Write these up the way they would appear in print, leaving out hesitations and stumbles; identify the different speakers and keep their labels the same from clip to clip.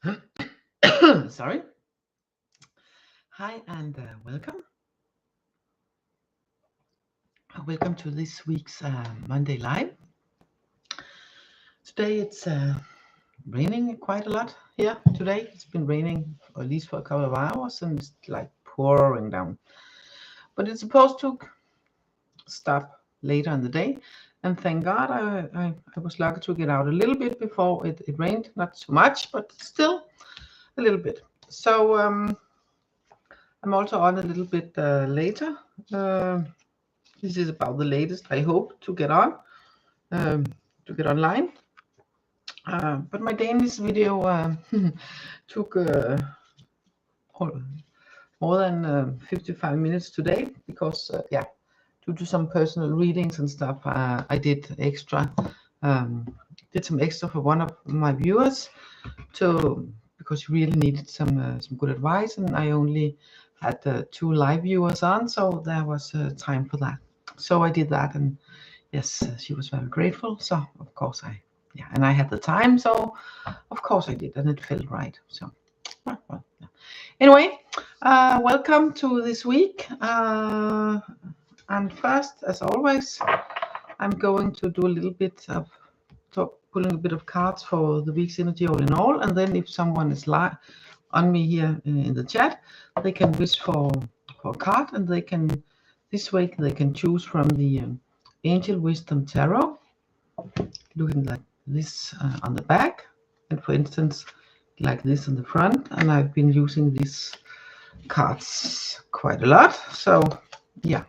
Speaker 1: Sorry. Hi and welcome. Welcome to this week's Monday Live. Today it's raining quite a lot here today. It's been raining at least for a couple of hours and it's like pouring down. But it's supposed to stop later in the day. And thank God I was lucky to get out a little bit before it rained. Not too much, but still a little bit. So I'm also on a little bit later. This is about the latest I hope to get on, to get online. But my Danish video took more than 55 minutes today because, due to some personal readings and stuff, I did some extra for one of my viewers because he really needed some good advice, and I only had 2 live viewers on, so there was time for that. So I did that, and yes, she was very grateful. So of course and I had the time, so of course I did, and it felt right. So well. Anyway, welcome to this week. And first, as always, I'm going to do a little bit of pulling a bit of cards for the week's energy all in all, and then if someone is on me here in the chat, they can wish for a card, and this week they can choose from the Angel Wisdom Tarot, looking like this on the back, and for instance like this on the front, and I've been using these cards quite a lot, so yeah,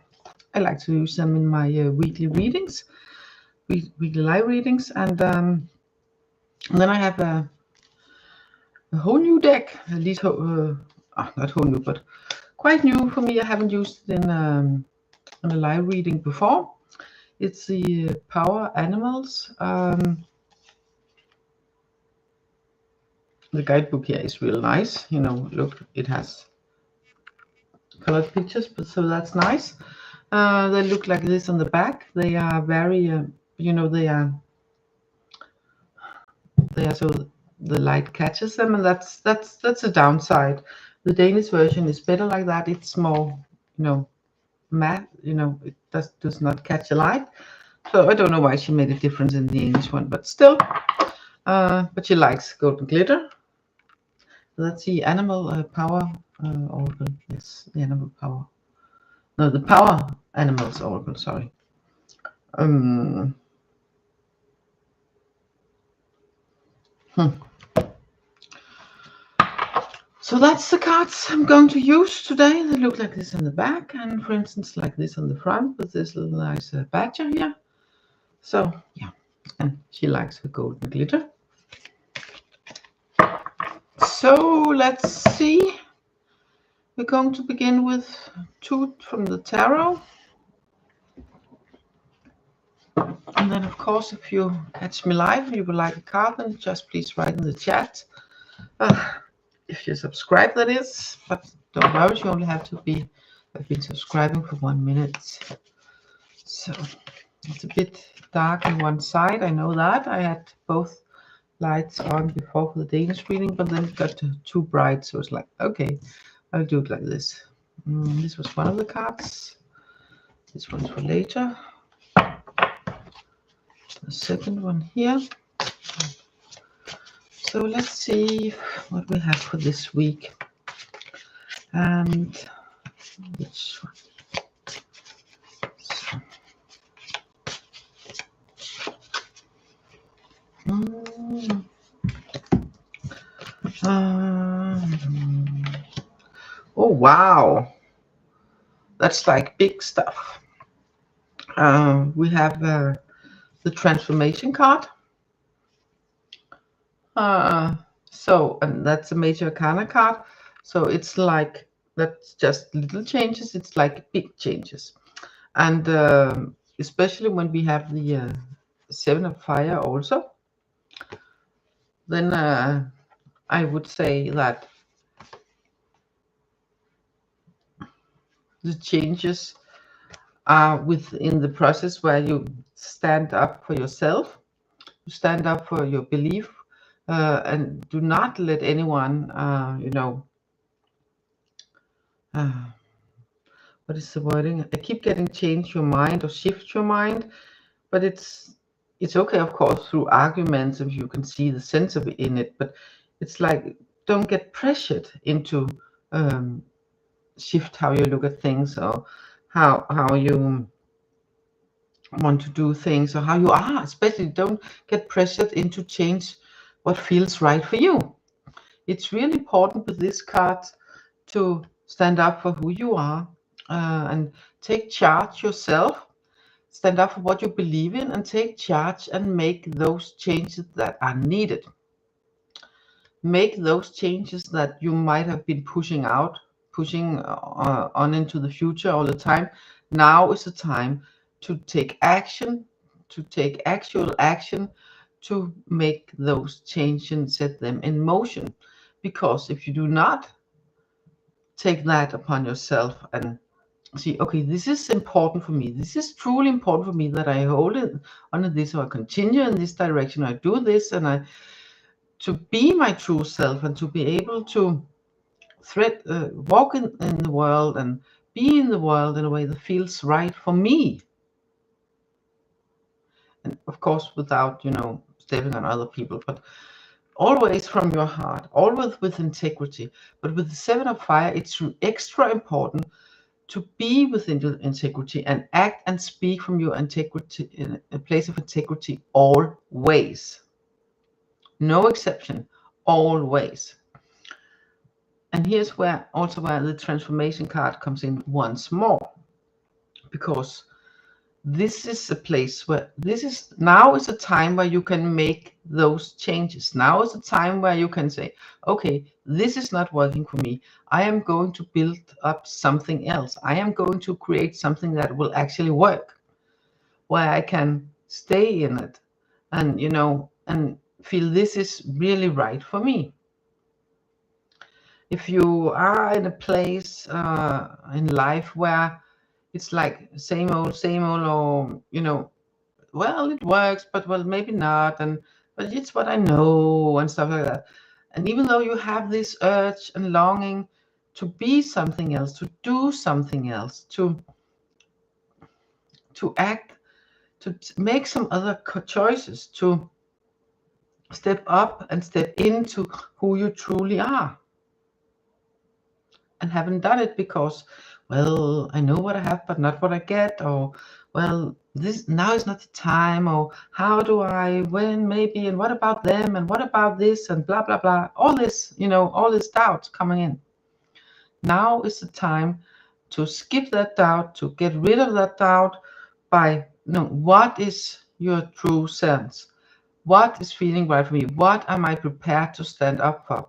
Speaker 1: I like to use them in my weekly readings, weekly live readings, and then I have a whole new deck, at least not whole new, but quite new for me. I haven't used it in a live reading before. It's the Power Animals. The guidebook here is real nice. You know, look, it has colored pictures, but so that's nice. They look like this on the back. They are very, they are so the light catches them, and that's a downside. The Danish version is better like that. It's more, matte. It does not catch the light. So I don't know why she made a difference in the English one, but still. But she likes golden glitter. That's the Animal Power Oracle. Yes, the Animal Power. No, the Power Animals Oracle. Sorry. So that's the cards I'm going to use today. They look like this on the back, and for instance, like this on the front with this little nice badger here. So yeah, and she likes her golden glitter. So let's see. We're going to begin with 2 from the tarot. And then, of course, if you catch me live and you would like a card, then just please write in the chat. If you subscribe, that is. But don't worry, you only have to have been subscribing for 1 minute. So it's a bit dark on one side. I know that. I had both lights on before for the Danish reading, but then it got too bright. So it's like, okay, I'll do it like this. This was one of the cards. This one's for later. The second one here. So let's see what we have for this week. And which one? Oh wow, that's like big stuff. We have the transformation card. And that's a major arcana card. So it's like, that's just little changes. It's like big changes. And especially when we have the 7 of Fire also, then I would say that the changes are within the process where you stand up for yourself, you stand up for your belief, and do not let anyone, what is the wording? I keep getting change your mind or shift your mind, but it's okay, of course, through arguments if you can see the sense of it in it, but it's like, don't get pressured into shift how you look at things, or how you want to do things, or how you are. Especially don't get pressured into change what feels right for you. It's really important with this card to stand up for who you are, and take charge yourself. Stand up for what you believe in and take charge and make those changes that are needed. Make those changes that you might have been pushing on into the future all the time. Now is the time to take action, to take actual action, to make those changes and set them in motion. Because if you do not take that upon yourself and see, okay, this is important for me, this is truly important for me, that I hold it under this, or I continue in this direction, I do this, and I to be my true self, and to be able to walk in the world and be in the world in a way that feels right for me. And of course, without, stepping on other people, but always from your heart, always with integrity. But with the Seven of Fire, it's extra important to be within your integrity and act and speak from your integrity, in a place of integrity, always. No exception, always. And here's where the transformation card comes in once more, because this is a place where now is a time where you can make those changes. Now is a time where you can say, okay, this is not working for me. I am going to build up something else. I am going to create something that will actually work, where I can stay in it and, and feel this is really right for me. If you are in a place in life where it's like same old, or, well, it works, but well, maybe not, but it's what I know and stuff like that. And even though you have this urge and longing to be something else, to do something else, to act, to make some other choices, to step up and step into who you truly are, and haven't done it because, well, I know what I have, but not what I get, or, well, this now is not the time, or how do I win, maybe, and what about them, and what about this, and blah, blah, blah, all this, all this doubt coming in. Now is the time to skip that doubt, to get rid of that doubt by, what is your true sense? What is feeling right for me? What am I prepared to stand up for?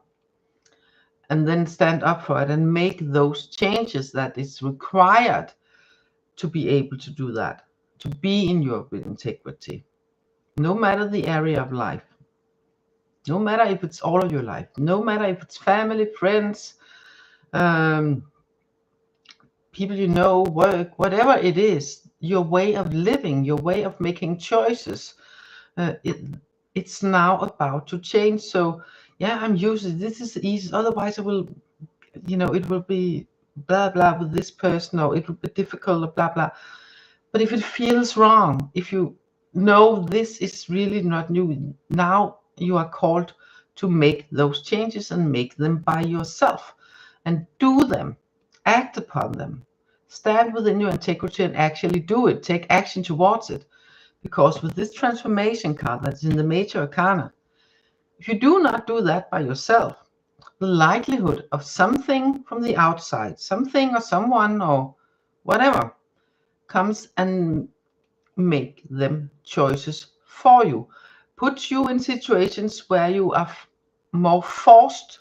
Speaker 1: And then stand up for it and make those changes that is required to be able to do that, to be in your integrity, no matter the area of life, no matter if it's all of your life, no matter if it's family, friends, people you know, work, whatever it is, your way of living, your way of making choices, it's now about to change. So yeah, I'm using this is easy, otherwise I will, it will be blah blah with this person, or it will be difficult, or blah blah. But if it feels wrong, if you know this is really not new, now you are called to make those changes and make them by yourself, and do them, act upon them, stand within your integrity and actually do it, take action towards it. Because with this transformation card that's in the Major Arcana, if you do not do that by yourself, the likelihood of something from the outside, something or someone or whatever, comes and make them choices for you, puts you in situations where you are more forced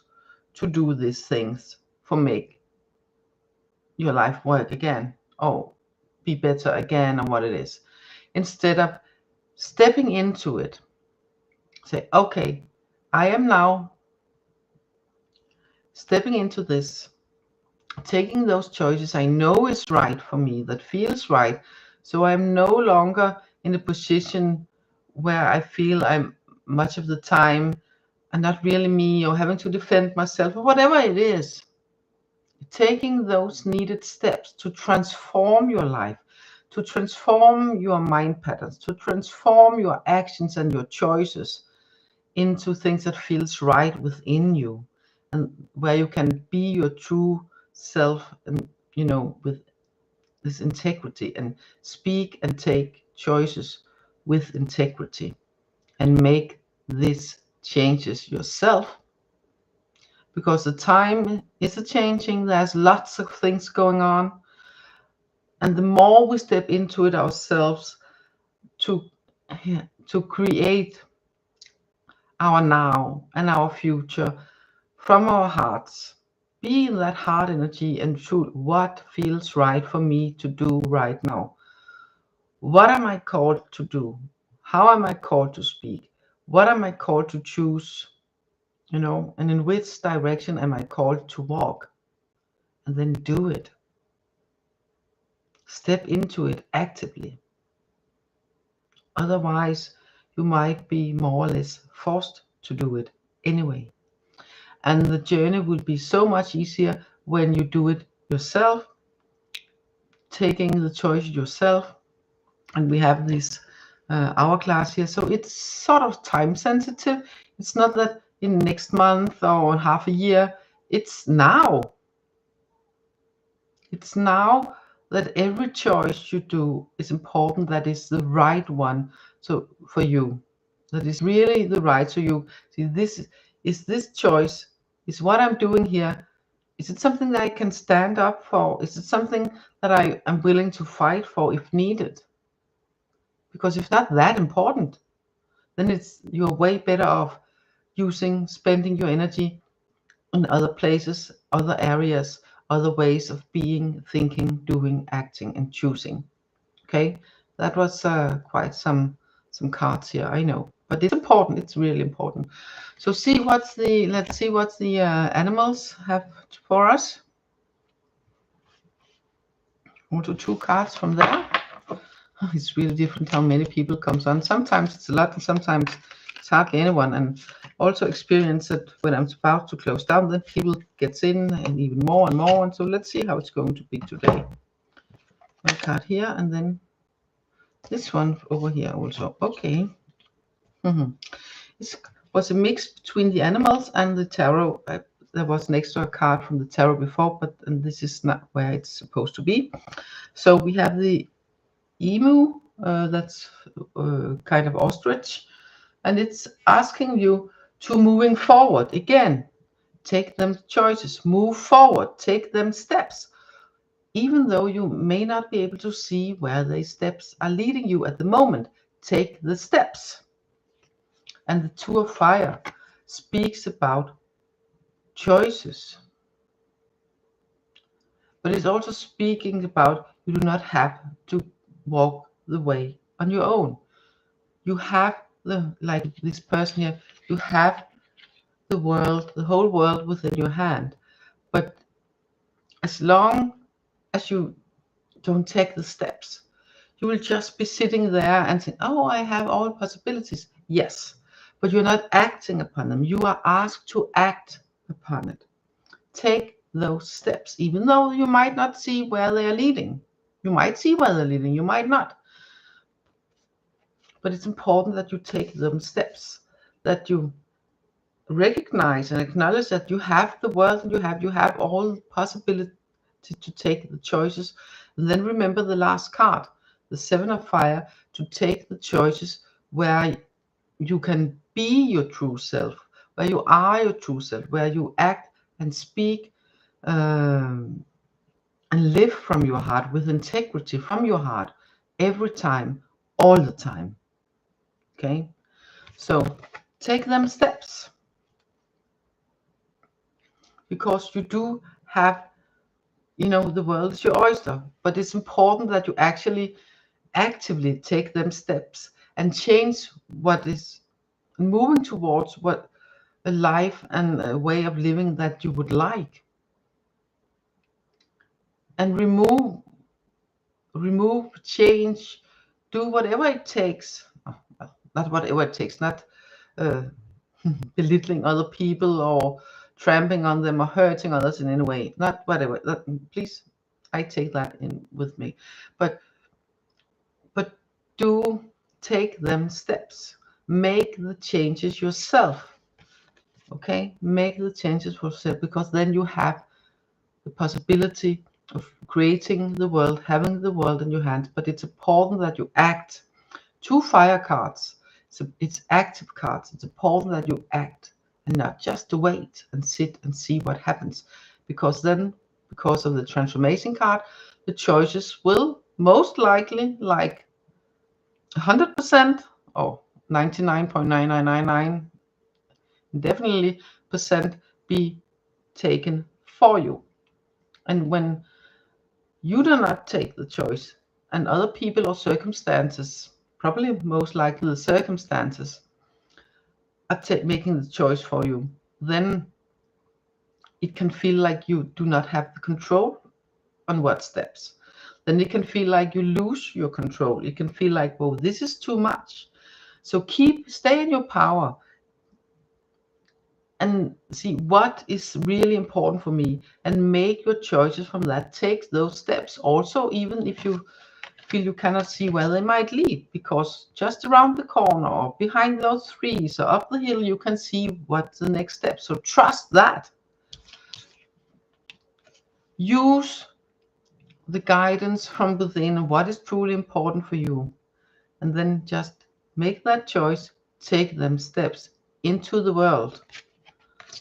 Speaker 1: to do these things for make your life work again, or be better again, or what it is, instead of stepping into it. Say, okay, I am now stepping into this, taking those choices I know is right for me, that feels right. So I'm no longer in a position where I feel I'm much of the time and not really me, or having to defend myself, or whatever it is. Taking those needed steps to transform your life, to transform your mind patterns, to transform your actions and your choices into things that feels right within you, and where you can be your true self, and with this integrity, and speak and take choices with integrity, and make these changes yourself, because the time is a changing. There's lots of things going on, and the more we step into it ourselves to create our now and our future from our hearts, be in that heart energy and choose what feels right for me to do right now. What am I called to do? How am I called to speak? What am I called to choose? And in which direction am I called to walk? And then do it. Step into it actively. Otherwise, you might be more or less forced to do it anyway. And the journey will be so much easier when you do it yourself, taking the choice yourself. And we have this hourglass here, so it's sort of time sensitive. It's not that in next month or in half a year. It's now. It's now that every choice you do is important, that is the right one. So for you, that is really the right. So you see, this choice, is what I'm doing here. Is it something that I can stand up for? Is it something that I am willing to fight for if needed? Because if not that important, then you're way better off spending your energy in other places, other areas, other ways of being, thinking, doing, acting, and choosing. Okay, that was quite some cards here, I know, but it's important. It's really important. So let's see what the animals have for us. One to two cards from there. It's really different how many people comes on. Sometimes it's a lot, and sometimes it's hardly anyone. And also experience that when I'm about to close down, then people gets in, and even more and more. And so let's see how it's going to be today. One card here, and then this one over here also. Okay. It was a mix between the animals and the tarot. There was an extra card from the tarot before, and this is not where it's supposed to be. So we have the emu, that's kind of ostrich, and it's asking you to moving forward again. Take them choices, move forward, take them steps, even though you may not be able to see where these steps are leading you at the moment. Take the steps. And the Two of Fire speaks about choices, but it's also speaking about you do not have to walk the way on your own. You have like this person here, you have the world, the whole world within your hand. But as long as you don't take the steps, you will just be sitting there and saying, oh, I have all possibilities. Yes, but you're not acting upon them. You are asked to act upon it. Take those steps, even though you might not see where they are leading. You might see where they're leading, you might not. But it's important that you take them steps, that you recognize and acknowledge that you have the world, and you have all possibility to take the choices. And then remember the last card, the Seven of Fire, to take the choices where you can be your true self, where you are your true self, where you act and speak and live from your heart with integrity from your heart every time, all the time. Okay, so take them steps, because you do have, the world is your oyster, but it's important that you actually actively take them steps and change what is moving towards what a life and a way of living that you would like, and remove, change, do whatever it takes. Not whatever it takes, not belittling other people or tramping on them or hurting others in any way. Not whatever. Please, I take that in with me. But do take them steps. Make the changes yourself. Okay? Make the changes yourself, because then you have the possibility of creating the world, having the world in your hands. But it's important that you act. 2 fire cards. It's active cards. It's important that you act and not just wait and sit and see what happens. Because then, because of the transformation card, the choices will most likely, like 100% or 99.9999 definitely percent, be taken for you. And when you do not take the choice, and other people or circumstances, probably most likely the circumstances, are making the choice for you, then it can feel like you do not have the control on what steps. Then it can feel like you lose your control. It can feel like, well, this is too much. So stay in your power and see what is really important for me, and make your choices from that. Take those steps. Also, even if you feel you cannot see where they might lead, because just around the corner or behind those trees or up the hill, you can see what's the next step. So trust that. Use the guidance from within, what is truly important for you, and then just make that choice, take them steps into the world,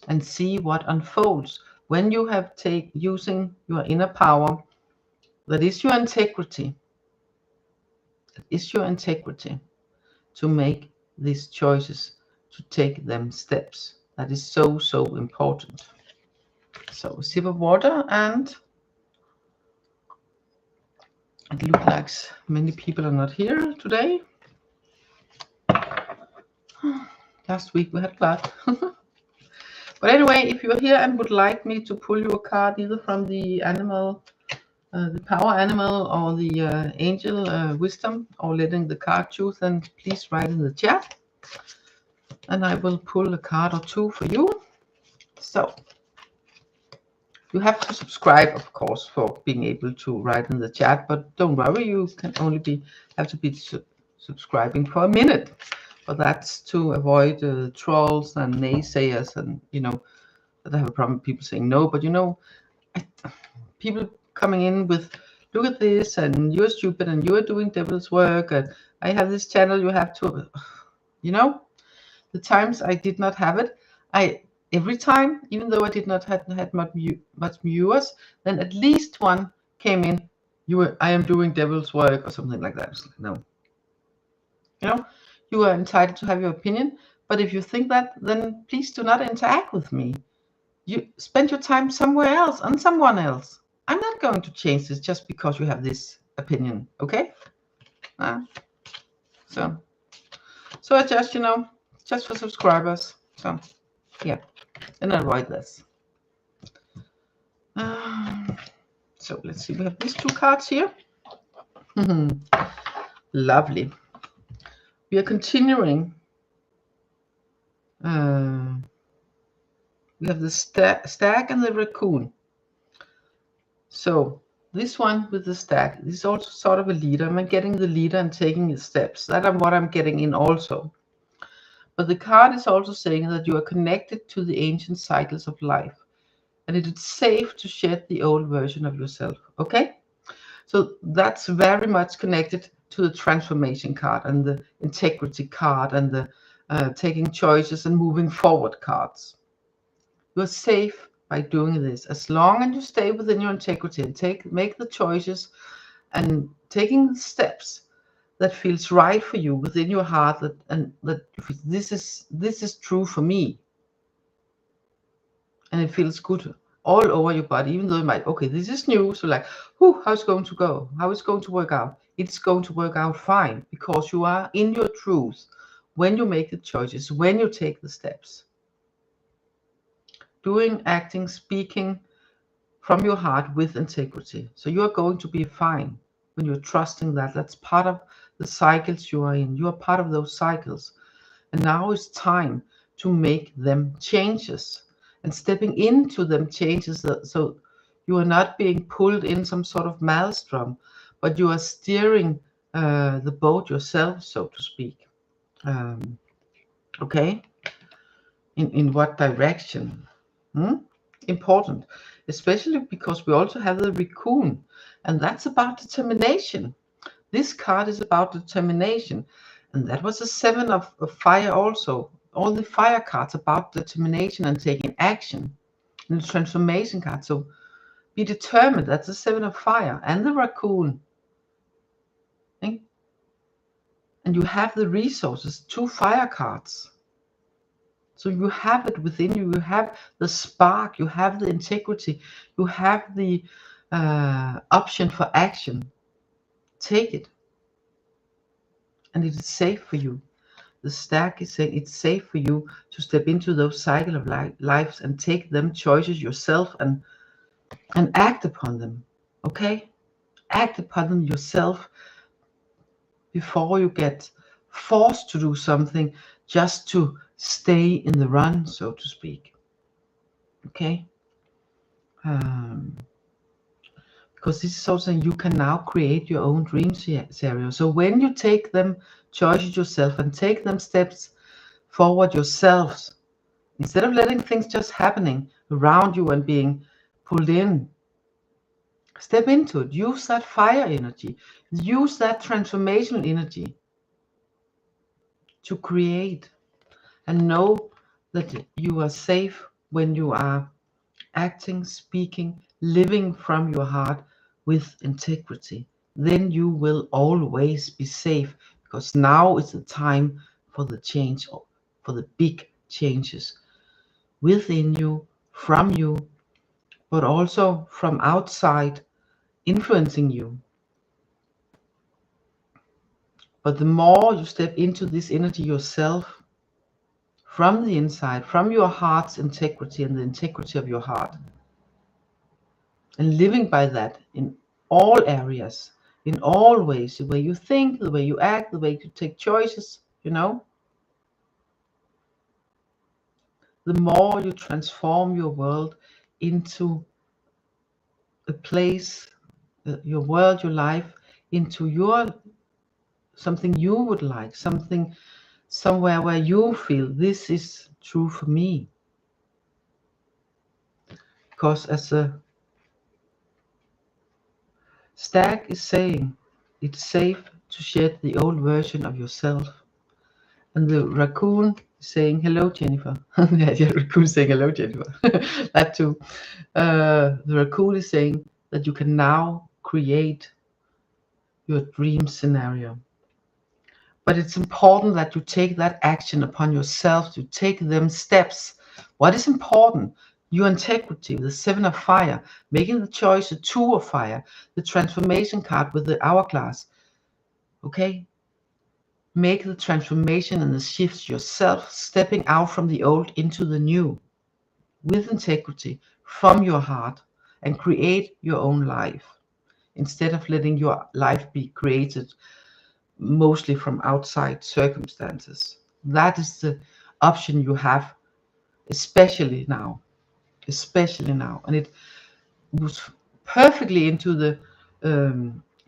Speaker 1: and see what unfolds. When you have using your inner power, that is your integrity. It is your integrity to make these choices, to take them steps. That is so, so important. So a sip of water, and it looks like many people are not here today. Last week we had a lot. But anyway, if you're here and would like me to pull you a card, either from the animal, the power animal, or the angel wisdom, or letting the card choose, then please write in the chat, and I will pull a card or two for you. So you have to subscribe, of course, for being able to write in the chat, but don't worry, you can only have to be subscribing for a minute. But that's to avoid trolls and naysayers, and that I have a problem with people saying no. But people coming in with, look at this, and you're stupid, and you're doing devil's work, and I have this channel, you have to, the times I did not have it, every time, even though I did not had much viewers, then at least one came in, I am doing devil's work or something like that. No. You are entitled to have your opinion, but if you think that, then please do not interact with me. You spend your time somewhere else, on someone else. I'm not going to change this just because you have this opinion, okay? So I just, just for subscribers. So, yeah, and avoid this. So let's see, we have these 2 cards here. Lovely. We are continuing. We have the stag and the raccoon. So this one with the stag, this is also sort of a leader. I'm getting the leader and taking his steps. That's what I'm getting in also. But the card is also saying that you are connected to the ancient cycles of life, and it is safe to shed the old version of yourself. Okay? So that's very much connected to the transformation card and the integrity card and the taking choices and moving forward cards. You're safe by doing this, as long as you stay within your integrity and make the choices and taking the steps that feels right for you within your heart, that this is true for me, and it feels good all over your body, even though you might, okay, this is new, so like, how's it going to go? How is it going to work out? It's going to work out fine, because you are in your truth when you make the choices, when you take the steps. Doing, acting, speaking from your heart with integrity. So you are going to be fine when you're trusting that. That's part of the cycles you are in. You are part of those cycles. And now it's time to make them changes, and stepping into them changes, so you are not being pulled in some sort of maelstrom, but you are steering the boat yourself, so to speak. Okay, in what direction? Important, especially because we also have the raccoon, and that's about determination. This card is about determination, and that was a 7 of fire also. All the fire cards about determination and taking action. And the transformation card, so be determined. That's the 7 of fire, and the raccoon. Okay? And you have the resources, 2 fire cards. So you have it within you. You have the spark. You have the integrity. You have the option for action. Take it, and it is safe for you. The stack is saying it's safe for you to step into those cycle of lives and take them choices yourself and act upon them. Okay, act upon them yourself before you get forced to do something just to stay in the run, so to speak. Okay, because this is also you can now create your own dream scenario. So when you take them choices yourself and take them steps forward yourselves, instead of letting things just happening around you and being pulled in, step into it. Use that fire energy. Use that transformational energy to create, and know that you are safe when you are acting, speaking, living from your heart with integrity. Then you will always be safe, because now is the time for the change, for the big changes within you, from you, but also from outside influencing you. But the more you step into this energy yourself, from the inside, from your heart's integrity and the integrity of your heart, and living by that in all areas, in all ways, the way you think, the way you act, the way you take choices, the more you transform your world into a place, your world, your life, into your something you would like, something somewhere where you feel this is true for me. Because as a stag is saying, it's safe to shed the old version of yourself. And the raccoon is saying, hello, Jennifer. Yeah, raccoon saying, hello, Jennifer. That too. The raccoon is saying that you can now create your dream scenario. But it's important that you take that action upon yourself, to take them steps. What is important? Your integrity, the 7 of fire, making the choice, the 2 of fire, the transformation card with the hourglass. Okay? Make the transformation and the shifts yourself, stepping out from the old into the new, with integrity, from your heart, and create your own life, instead of letting your life be created mostly from outside circumstances. That is the option you have, especially now. And it was perfectly into the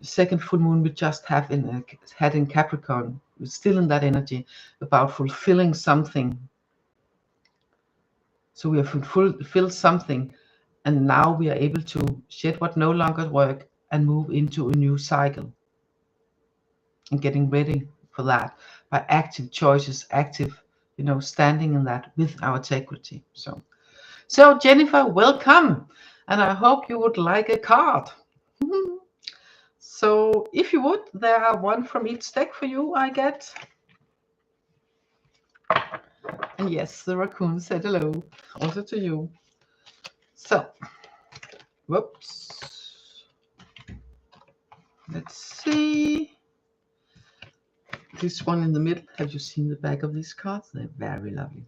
Speaker 1: second full moon we just had in Capricorn. We're still in that energy about fulfilling something. So we have fulfilled something, and now we are able to shed what no longer works and move into a new cycle, and getting ready for that by active choices, active, standing in that with our integrity. So Jennifer, welcome, and I hope you would like a card. So if you would, there are one from each deck for you, I get. And yes, the raccoon said hello, also to you. So, whoops. Let's see. This one in the middle, have you seen the back of these cards? They're very lovely.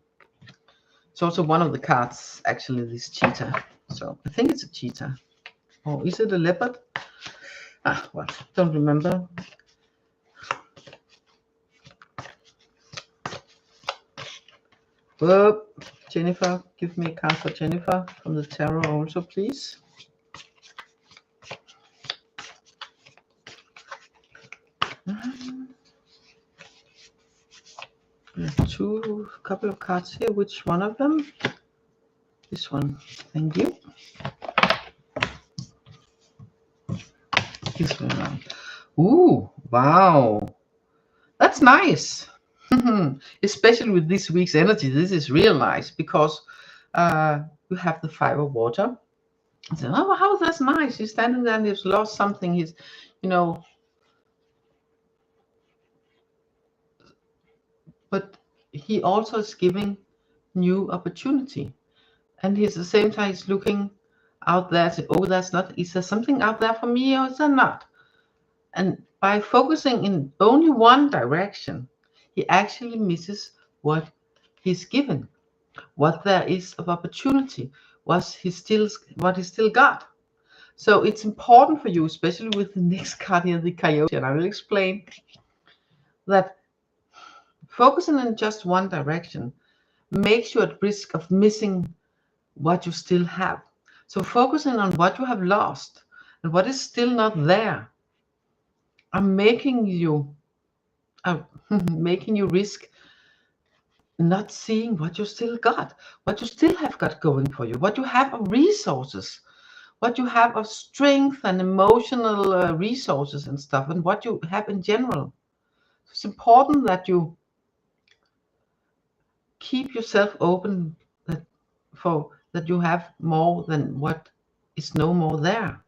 Speaker 1: It's also one of the cards, actually, this cheetah. So I think it's a cheetah. Or is it a leopard? Well, don't remember. Jennifer, give me a card for Jennifer from the tarot also, please. We have a couple of cards here. Which one of them? This one. Thank you. This one around. Ooh, wow. That's nice. Especially with this week's energy. This is real nice because you have the 5 of water. And so, oh, how that's nice. He's standing there and he's lost something. He's, but he also is giving new opportunity. And he's at the same time he's looking out there, saying, oh, that's not, is there something out there for me or is there not? And by focusing in only one direction, he actually misses what he's given, what there is of opportunity, what he still got. So it's important for you, especially with the next card here, the coyote, and I will explain that focusing in just one direction makes you at risk of missing what you still have. So focusing on what you have lost and what is still not there are making you risk not seeing what you still got, what you still have got going for you, what you have of resources, what you have of strength and emotional resources and stuff, and what you have in general. It's important that you keep yourself open that you have more than what is no more there.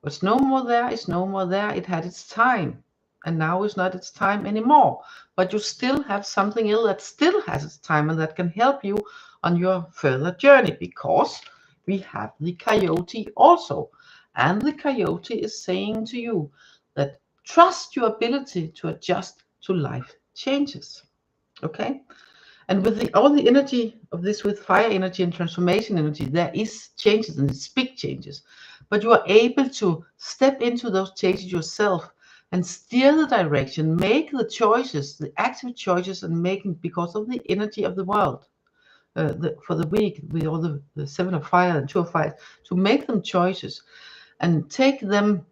Speaker 1: What's no more there is no more there. It had its time, and now is not its time anymore. But you still have something else that still has its time and that can help you on your further journey, because we have the coyote also. And the coyote is saying to you that trust your ability to adjust to life changes. Okay? And with all the energy of this, with fire energy and transformation energy, there is changes, and it's big changes. But you are able to step into those changes yourself and steer the direction, make the choices, the active choices, and making, because of the energy of the world for the week, with all the 7 of fire and 2 of fire, to make them choices and take them,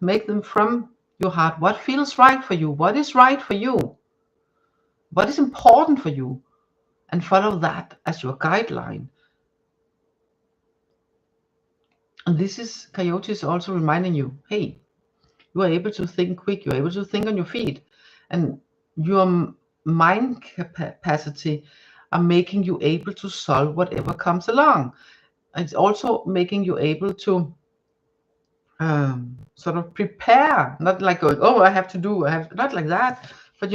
Speaker 1: make them from your heart. What feels right for you? What is right for you? What is important for you? And follow that as your guideline. And this is, coyote is also reminding you, hey, you are able to think quick, you're able to think on your feet, and your mind capacity are making you able to solve whatever comes along. It's also making you able to sort of prepare, not like going, oh, I have, not like that, but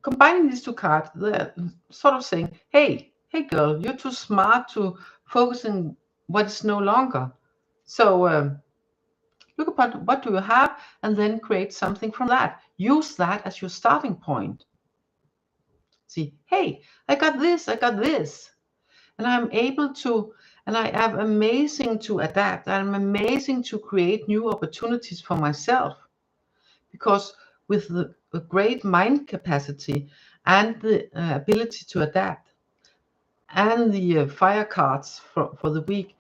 Speaker 1: combining these 2 cards, they're sort of saying, hey girl, you're too smart to focus on what is no longer. So look upon what do you have and then create something from that. Use that as your starting point. See, hey, I got this. And I'm able to, and I am amazing to adapt. I'm amazing to create new opportunities for myself. Because with the great mind capacity and the ability to adapt, and the fire cards for the week,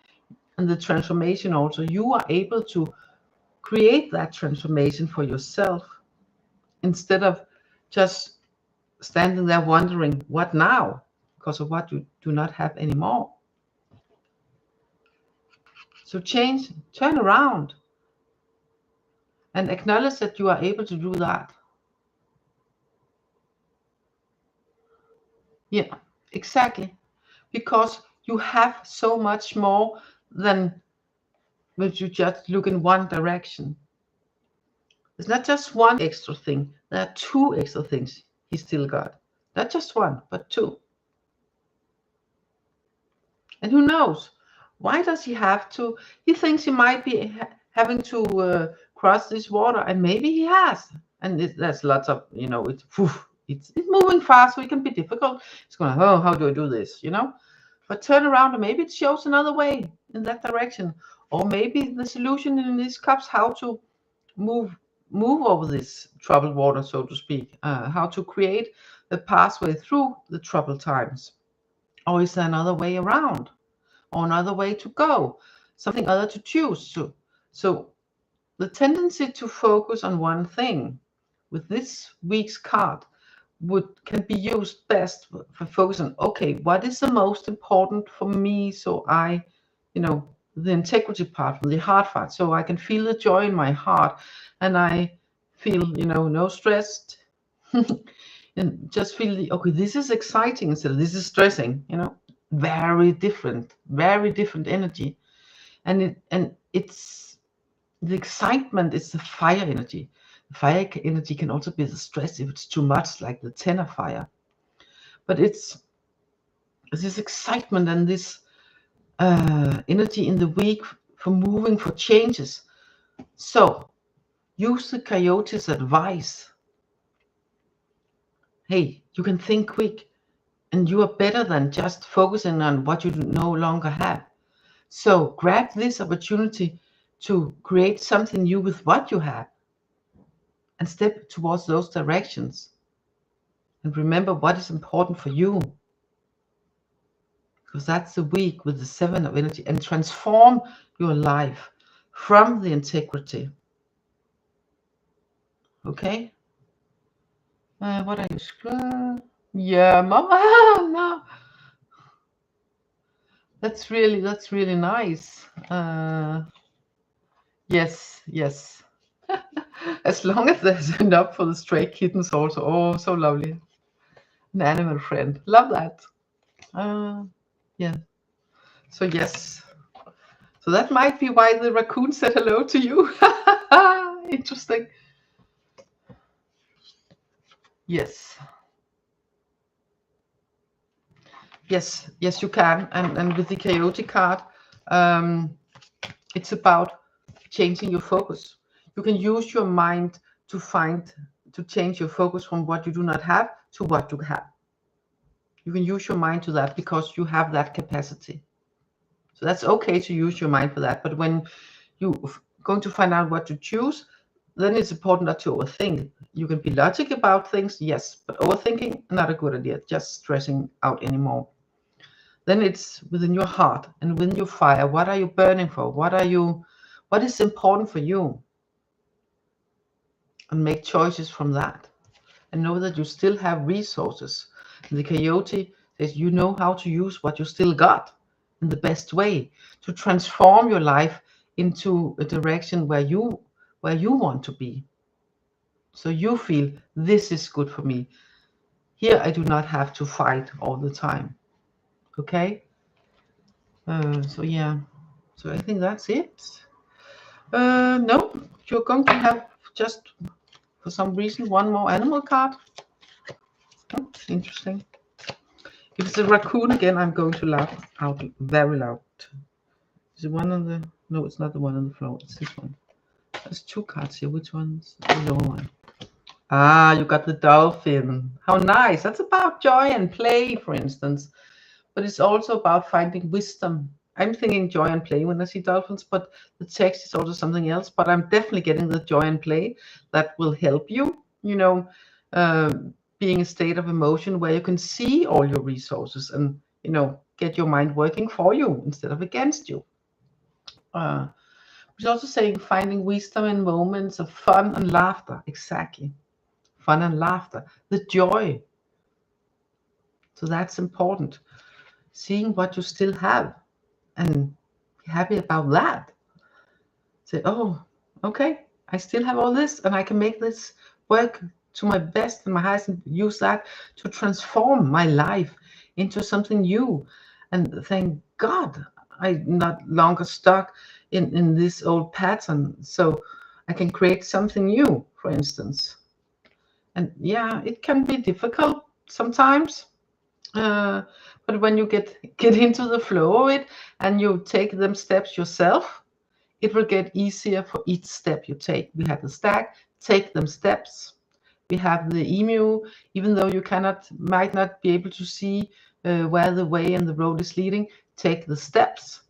Speaker 1: and the transformation also, you are able to create that transformation for yourself instead of just standing there wondering what now, because of what you do not have anymore. So change, turn around, and acknowledge that you are able to do that. Yeah, exactly. Because you have so much more than when you just look in one direction. It's not just one extra thing. There are 2 extra things he still got. Not just one, but 2. And who knows? Why does he have to? He thinks he might be having to cross this water, and maybe he has. And there's lots of, it's moving fast, so it can be difficult. It's going, oh, how do I do this? But turn around, and maybe it shows another way in that direction. Or maybe the solution in these cups, how to move move over this troubled water, so to speak, how to create the pathway through the troubled times. Or is there another way around, or another way to go, something other to choose? So the tendency to focus on one thing with this week's card can be used best for focusing, okay, what is the most important for me, so I, the integrity part, the heart part, so I can feel the joy in my heart, and I feel, no stressed, and just feel okay, this is exciting instead of this is stressing, very different energy. And it's the excitement is the fire energy. The fire energy can also be the stress if it's too much, like the 10 of fire. But it's this excitement and this energy in the week for moving, for changes. So use the coyote's advice. Hey, you can think quick, and you are better than just focusing on what you no longer have. So grab this opportunity to create something new with what you have, and step towards those directions. And remember what is important for you, because that's the week with the 7 of energy, and transform your life from the integrity. Okay? What are you? Yeah, mama. No. That's really nice. Yes. As long as there's enough for the stray kittens also. Oh, so lovely. An animal friend. Love that. Yeah. So yes. So that might be why the raccoon said hello to you. Interesting. Yes. Yes, you can. And with the coyote card, it's about changing your focus. You can use your mind to change your focus from what you do not have to what you have. You can use your mind to that because you have that capacity. So that's okay to use your mind for that. But when you're going to find out what to choose, then it's important not to overthink. You can be logic about things, yes, but overthinking, not a good idea. Just stressing out anymore. Then it's within your heart and within your fire. What are you burning for? What is important for you? And make choices from that. And know that you still have resources. And the coyote says you know how to use what you still got in the best way to transform your life into a direction where you want to be. So you feel this is good for me. Here I do not have to fight all the time. Okay? So yeah. So I think that's it. No, you're going to have just for some reason one more animal card. Oh, interesting. If it's a raccoon again, I'm going to laugh out very loud. Is it one on the? No, it's not the one on the floor. It's this one. There's 2 cards here. Which one's the lower one? Ah, you got the dolphin. How nice. That's about joy and play, for instance. But it's also about finding wisdom. I'm thinking joy and play when I see dolphins, but the text is also something else. But I'm definitely getting the joy and play that will help you, being a state of emotion where you can see all your resources and, get your mind working for you instead of against you. It's also saying finding wisdom in moments of fun and laughter. Exactly. Fun and laughter. The joy. So that's important. Seeing what you still have and be happy about that. Say, oh, okay, I still have all this and I can make this work to my best and my highest and use that to transform my life into something new. And thank God I'm not longer stuck in this old pattern. So I can create something new, for instance. And yeah, it can be difficult sometimes. But when you get into the flow of it and you take them steps yourself, it will get easier for each step you take. We have the stack, take them steps. We have the emu, even though you might not be able to see where the way and the road is leading, take the steps.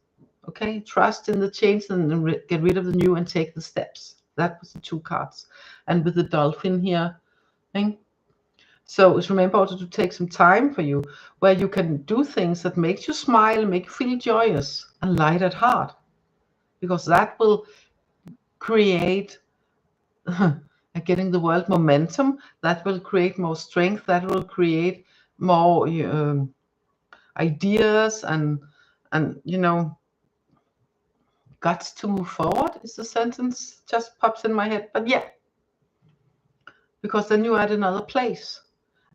Speaker 1: Okay, trust in the change and get rid of the new and take the steps. That was the 2 cards. And with the dolphin here, okay? So it's remember also to take some time for you, where you can do things that makes you smile, make you feel joyous and light at heart, because that will create getting the world momentum. That will create more strength. That will create more ideas and you know, guts to move forward. Is the sentence just pops in my head, but yeah, because then you're at another place.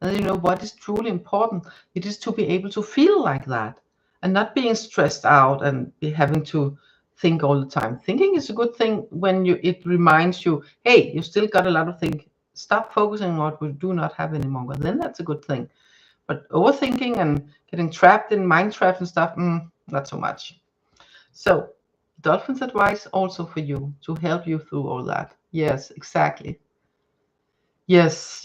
Speaker 1: And you know what is truly important? It is to be able to feel like that and not being stressed out and be having to think all the time. Thinking is a good thing when it reminds you, hey, you still got a lot of things. Stop focusing on what we do not have anymore. Then that's a good thing. But overthinking and getting trapped in mind traps and stuff, not so much. So Dolphin's advice also for you to help you through all that. Yes, exactly. Yes.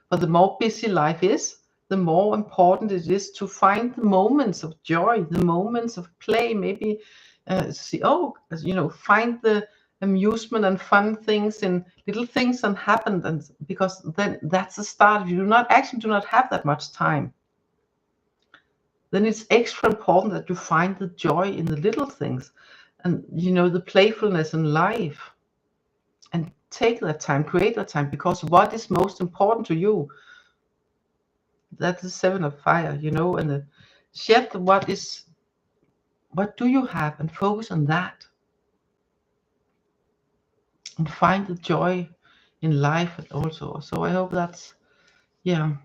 Speaker 1: But the more busy life is, the more important it is to find the moments of joy, the moments of play. Maybe find the amusement and fun things in little things that happen, and because then that's the start. If you do not have that much time, then it's extra important that you find the joy in the little things, and the playfulness in life. And take that time, create that time, because what is most important to you? That's the 7 of fire, and the shed. What do you have, and focus on that, and find the joy in life also. So I hope that's, yeah,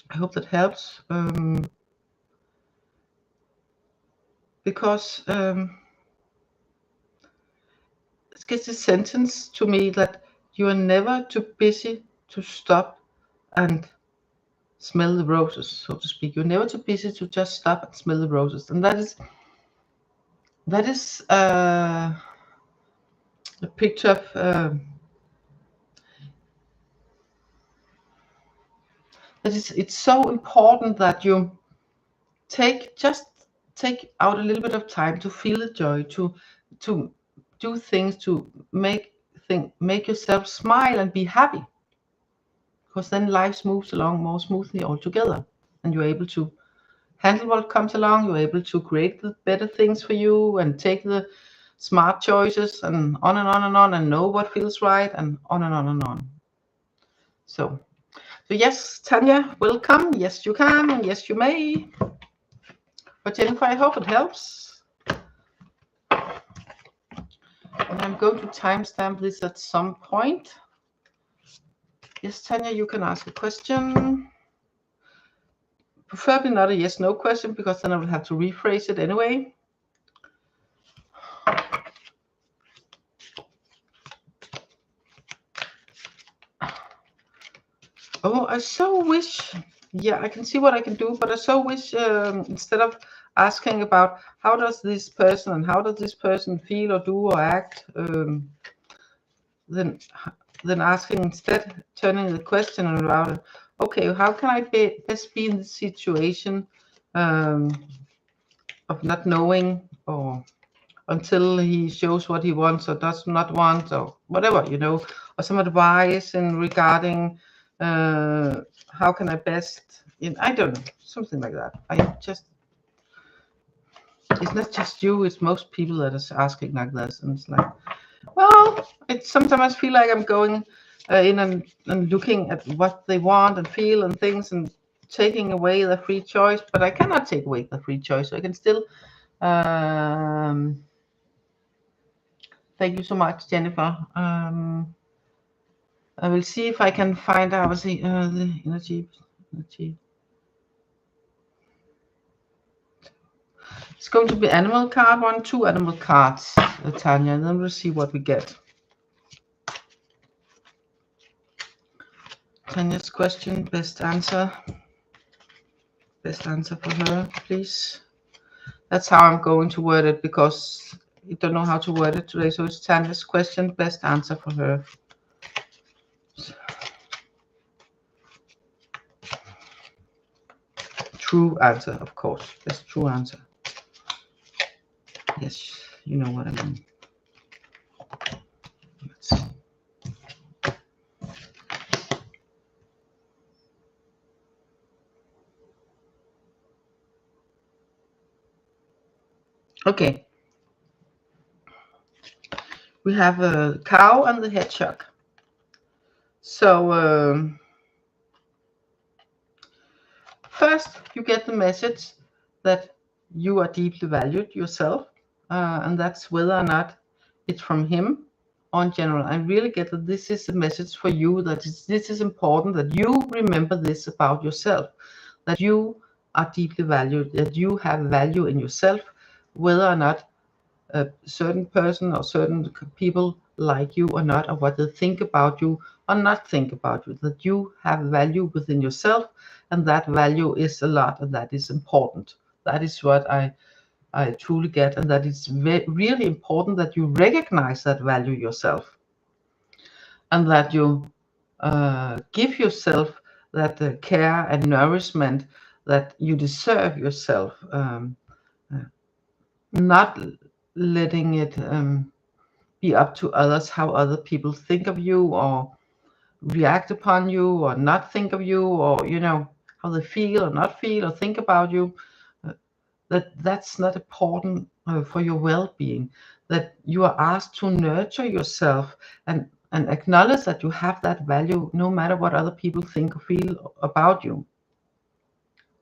Speaker 1: I hope that helps, because it gets a sentence to me that you are never too busy to stop and smell the roses, so to speak. You're never too busy to just stop and smell the roses. And that is a picture of it's so important that you take out a little bit of time to feel the joy, to do things, to make yourself smile and be happy, because then life moves along more smoothly altogether, and you're able to handle what comes along. You're able to create the better things for you and take the smart choices, and on and on and on, and know what feels right, and on and on and on. So yes, Tanya, welcome. Yes, you can, and yes, you may. But Jennifer, I hope it helps. And I'm going to timestamp this at some point. Yes, Tanya, you can ask a question. Preferably not a yes/no question, because then I will have to rephrase it anyway. Oh, I so wish, yeah, I can see what I can do, but I so wish instead of asking about how does this person and how does this person feel or do or act, then asking instead, turning the question around, okay, how can I best be in this situation of not knowing, or until he shows what he wants or does not want, or whatever, or some advice in regarding how can I best, I don't know, something like that. It's not just you, it's most people that is asking like this, and it's like, well, it sometimes feel like I'm going in and looking at what they want and feel and things, and taking away the free choice, but I cannot take away the free choice. So I can still thank you so much, Jennifer. I will see if I can find out the energy. It's going to be animal card 2 animal cards, Tanya, and then we'll see what we get. Tanya's question, best answer for her, please. That's how I'm going to word it, because I don't know how to word it today. So it's Tanya's question, best answer for her. True answer, of course. Best true answer. Yes, you know what I mean. Okay, we have a cow and the hedgehog. So first you get the message that you are deeply valued yourself, and that's whether or not it's from him or in general. I really get that this is a message for you, that this is important, that you remember this about yourself, that you are deeply valued, that you have value in yourself, whether or not a certain person or certain people like you or not, or what they think about you or not think about you, that you have value within yourself, and that value is a lot, and that is important. That is what I truly get, and that it's really important that you recognize that value yourself, and that you give yourself that care and nourishment that you deserve yourself, not letting it be up to others how other people think of you or react upon you or not think of you, or how they feel or not feel or think about you. That's not important for your well-being. That you are asked to nurture yourself and acknowledge that you have that value no matter what other people think or feel about you.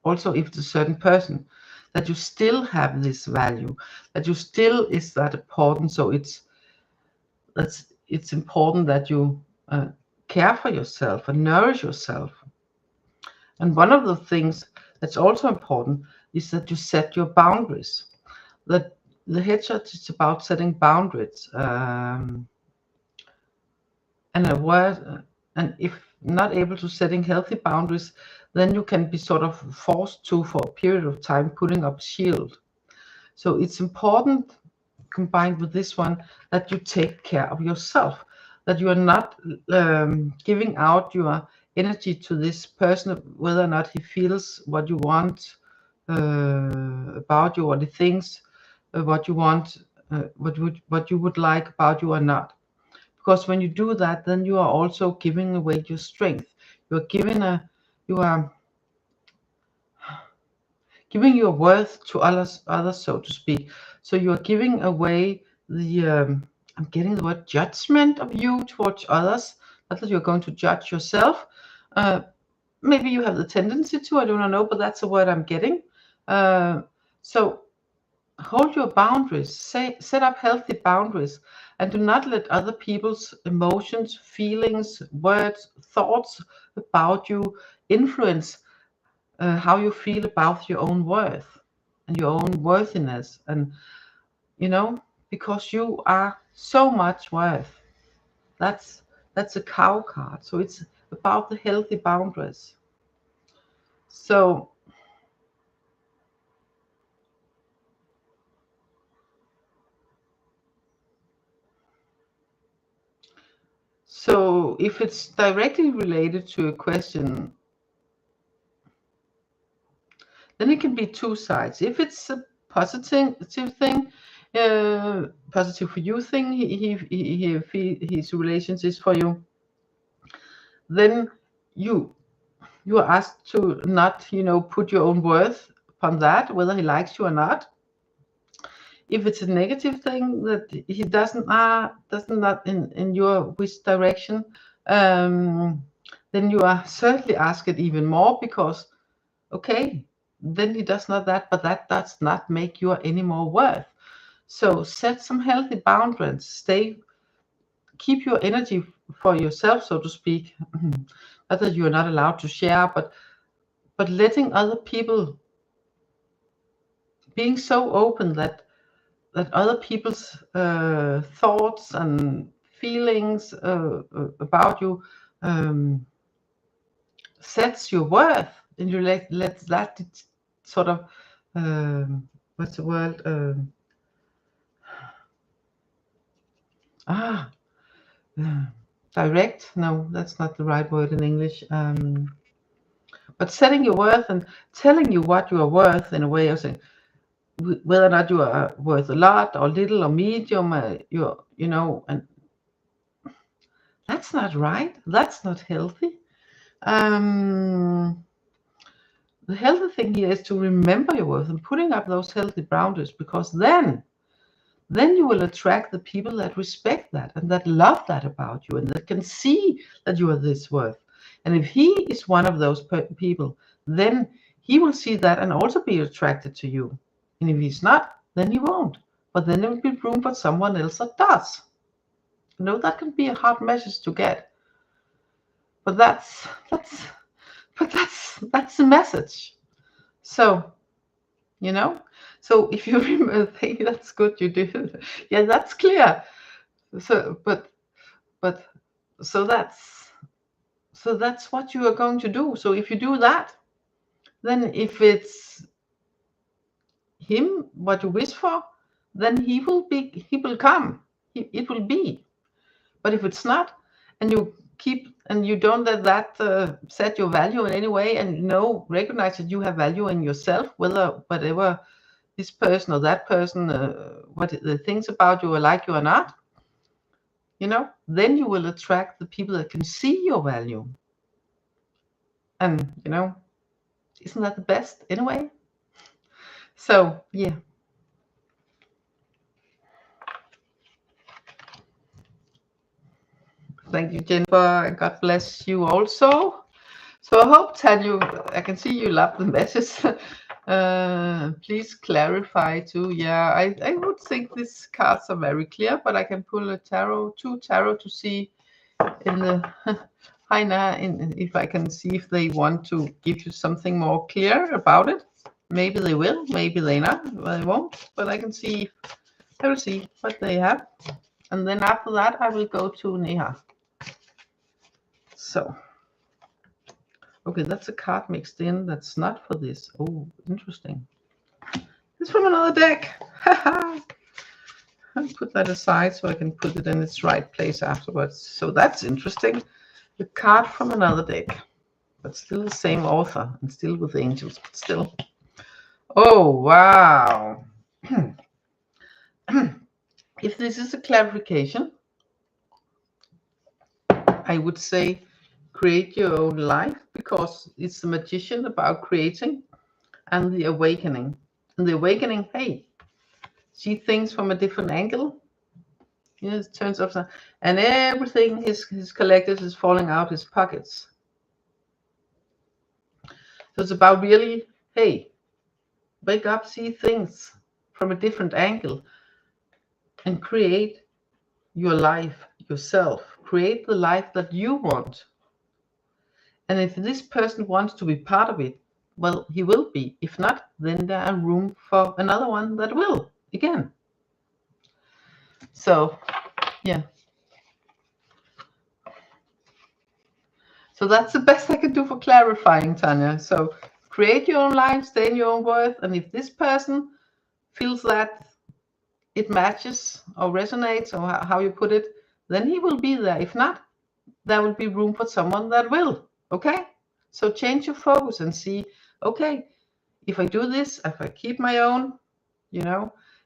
Speaker 1: Also, if it's a certain person, that you still have this value, that you still is that important. So it's important that you care for yourself and nourish yourself. And one of the things that's also important is that you set your boundaries. That the headshot is about setting boundaries, and a word, and if not able to setting healthy boundaries, then you can be sort of forced to, for a period of time, putting up a shield. So it's important, combined with this one, that you take care of yourself, that you are not giving out your energy to this person, whether or not he feels what you want about you, what he thinks, what you want, what you would like about you or not. Because when you do that, then you are also giving away your strength. You are giving your worth to others, so to speak. So you are giving away the I'm getting the word judgment of you towards others. Not that you're going to judge yourself. Uh, Maybe you have the tendency to. I don't know, but that's the word I'm getting. So hold your boundaries. Set up healthy boundaries, and do not let other people's emotions, feelings, words, thoughts about you influence how you feel about your own worth and your own worthiness, and because you are so much worth. That's a cow card, so it's about the healthy boundaries. So if it's directly related to a question, then it can be two sides. If it's a positive thing, positive for you thing, his relations is for you, then you are asked to not, put your own worth upon that, whether he likes you or not. If it's a negative thing that he doesn't not in your which direction, then you are certainly asked it even more, because okay, then he does not that, but that does not make you any more worth. So set some healthy boundaries. Keep your energy for yourself, so to speak. Not that you are not allowed to share, but letting other people, being so open that other people's thoughts and feelings about you sets your worth, and you let that sort of what's the word, ah direct, no, that's not the right word in English, but setting your worth and telling you what you are worth, in a way of saying whether or not you are worth a lot or little or medium, and that's not right, that's not healthy. um the healthy thing here is to remember your worth and putting up those healthy boundaries, because then you will attract the people that respect that and that love that about you and that can see that you are this worth. And if he is one of those people, then he will see that and also be attracted to you. And if he's not, then he won't. But then there will be room for someone else that does. You know, that can be a hard message to get. But that's the message. So, you know, so if you remember, hey, that's good, you did. Yeah, that's clear. So, so that's what you are going to do. So if you do that, then if it's him, what you wish for, then he will come. It will be. But if it's not, and you don't let that set your value in any way, and recognize that you have value in yourself, whatever this person or that person, what the things about you are like you or not, then you will attract the people that can see your value. And isn't that the best anyway? So yeah. Thank you, Jennifer, and God bless you also. So I hope, Tanya, I can see you love the message. Please clarify too. Yeah, I would think these cards are very clear, but I can pull a two tarot to see in the if I can see if they want to give you something more clear about it. Maybe they will, maybe they not. They won't, but I will see what they have, and then after that I will go to Neha. So, okay, that's a card mixed in. That's not for this. Oh, interesting. It's from another deck. I'll put that aside so I can put it in its right place afterwards. So that's interesting. The card from another deck, but still the same author and still with angels, but still. Oh, wow. If this is a clarification, I would say create your own life, because it's the magician about creating and the awakening. And the awakening, hey, see things from a different angle. It turns upside, and everything his collected is falling out his pockets. So it's about really, hey, wake up, see things from a different angle, and create your life yourself. Create the life that you want. And if this person wants to be part of it, well, he will be. If not, then there is room for another one that will, again. So, yeah. So that's the best I can do for clarifying, Tanya. So create your own life, stay in your own worth, and if this person feels that it matches or resonates, or how you put it, then he will be there. If not, there will be room for someone that will. Okay? So change your focus and see, okay, if I do this, if I keep my own,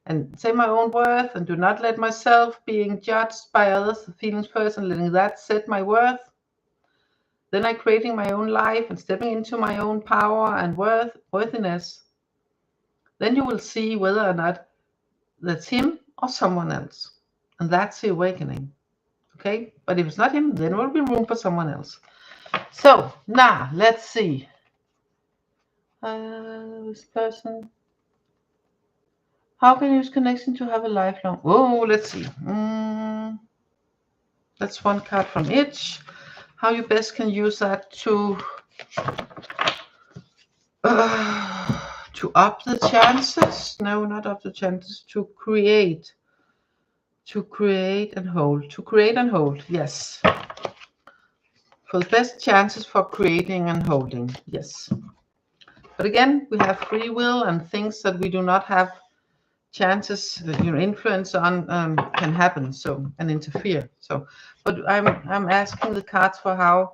Speaker 1: and say my own worth, and do not let myself being judged by others' feelings first and letting that set my worth, then I'm creating my own life and stepping into my own power and worthiness. Then you will see whether or not that's him or someone else. And that's the awakening. Okay? But if it's not him, then there will be room for someone else. So now let's see. This person. How can you use connection to have a lifelong? Oh, let's see. That's one card from each. How you best can use that to up the chances. No, not up the chances. To create and hold. To create and hold. Yes. For the best chances for creating and holding. Yes. But again, we have free will, and things that we do not have chances, influence on can happen. So, and interfere. So, but I'm asking the cards for how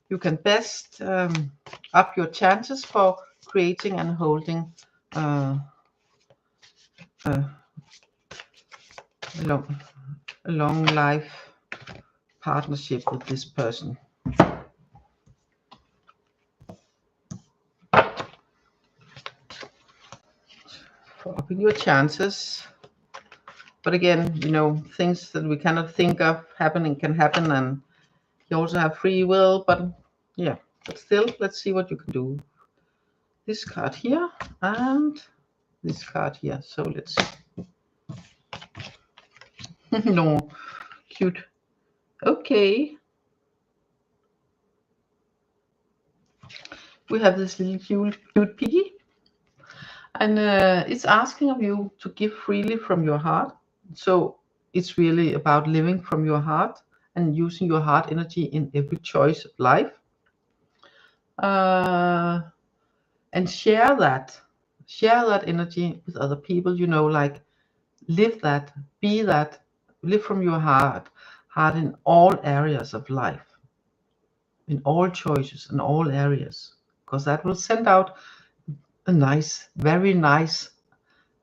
Speaker 1: you can best up your chances for creating and holding a long life partnership with this person. upping your chances. But again, you know, things that we cannot think of happening can happen, and you also have free will. But yeah, but still, let's see what you can do. This card here and this card here. So let's see. No, cute. Okay. We have this little cute piggy. And it's asking of you to give freely from your heart. So it's really about living from your heart and using your heart energy in every choice of life. And share that energy with other people, you know, like live that, be that, live from your heart in all areas of life, in all choices, in all areas, because that will send out a nice, very nice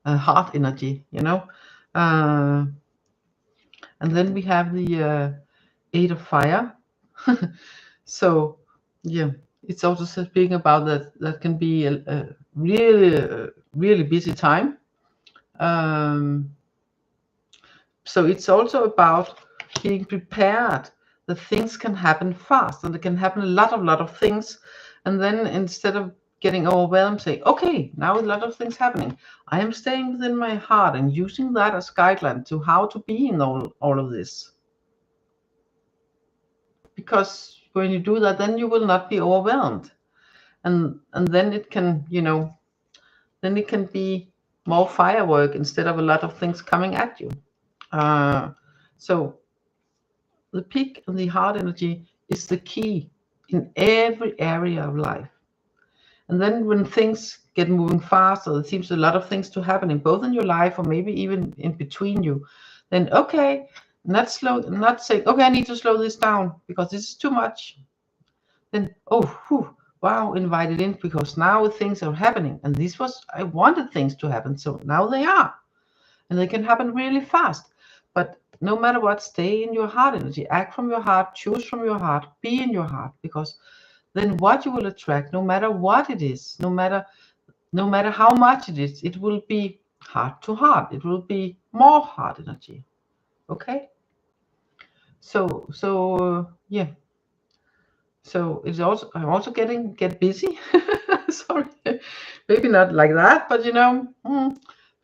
Speaker 1: heart energy, you know. And then we have the 8 of fire. So yeah, it's also speaking about that can be a really busy time. So it's also about being prepared that things can happen fast, and it can happen a lot of things. And then instead of getting overwhelmed, say, okay, now a lot of things happening. I am staying within my heart and using that as guideline to how to be in all of this. Because when you do that, then you will not be overwhelmed. And then it can, you know, then it can be more firework instead of a lot of things coming at you. So the peak and the heart energy is the key in every area of life. And then when things get moving fast, or there seems a lot of things to happening, both in your life or maybe even in between you, then okay, not saying, okay, I need to slow this down because this is too much. Then, oh, whew, wow, invite it in, because now things are happening. And this was, I wanted things to happen, so now they are. And they can happen really fast. But no matter what, stay in your heart energy, act from your heart, choose from your heart, be in your heart, because then what you will attract, no matter what it is, no matter how much it is, it will be heart to heart. It will be more heart energy. Okay. So yeah. So it's also, I'm also get busy. Sorry, maybe not like that, but you know,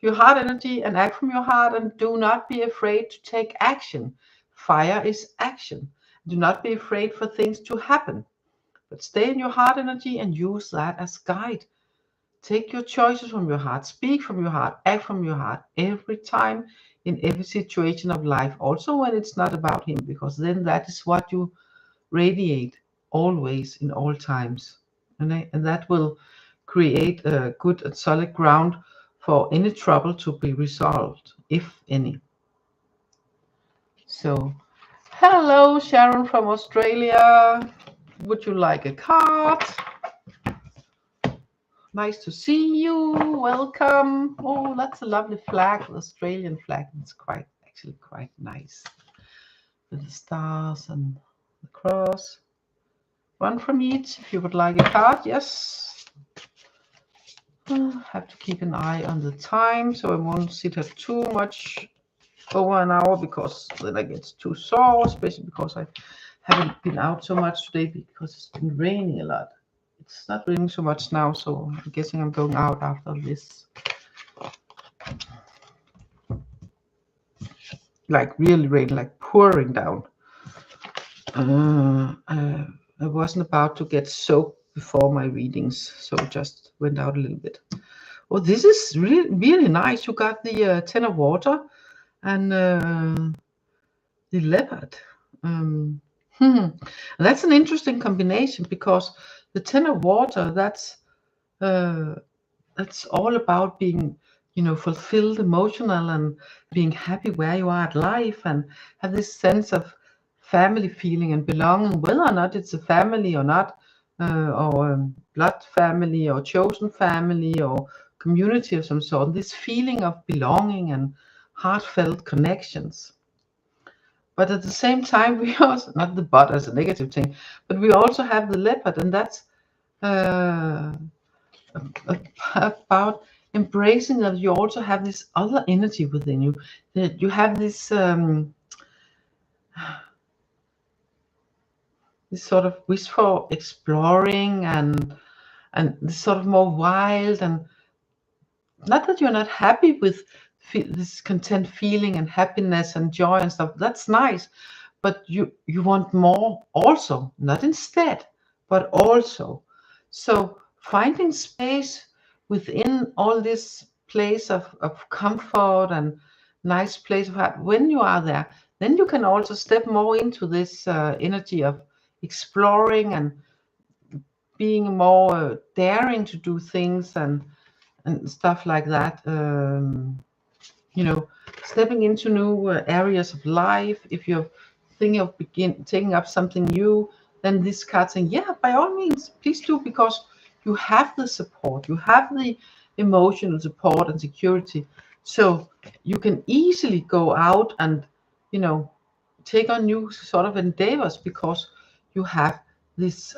Speaker 1: your heart energy, and act from your heart, and do not be afraid to take action. Fire is action. Do not be afraid for things to happen, but stay in your heart energy and use that as guide. Take your choices from your heart, speak from your heart, act from your heart every time, in every situation of life, also when it's not about him, because then that is what you radiate always, in all times. And that will create a good and solid ground for any trouble to be resolved, if any. So, hello, Sharon from Australia. Would you like a card? Nice to see you. Welcome. Oh, that's a lovely flag, the Australian flag. It's actually quite nice, with the stars and the cross. One from each if you would like a card. Yes. Have to keep an eye on the time, so I won't sit here too much over an hour, because then I get too sore, especially because I haven't been out so much today because it's been raining a lot. It's not raining so much now, so I'm guessing I'm going out after this. Like really rain, like pouring down. I wasn't about to get soaked before my readings, so just went out a little bit. Oh, this is really nice. You got the 10 of water and the leopard. That's an interesting combination, because the 10 of water, that's all about being, you know, fulfilled, emotional, and being happy where you are at life, and have this sense of family feeling and belonging, whether or not it's a family or not, or blood family or chosen family or community of some sort. This feeling of belonging and heartfelt connections. But at the same time, we also, not the butt as a negative thing, but we also have the leopard, and that's about embracing that you also have this other energy within you, that you have this this sort of wish for exploring and this sort of more wild, and not that you're not happy with this content feeling and happiness and joy and stuff. That's nice, but you want more also, not instead, but also. So finding space within all this place of comfort and nice place of when you are there, then you can also step more into this energy of exploring and being more daring to do things and stuff like that. You know, stepping into new areas of life. If you're thinking of taking up something new, then this card saying, yeah, by all means, please do, because you have the support, you have the emotional support and security, so you can easily go out and, you know, take on new sort of endeavors, because you have this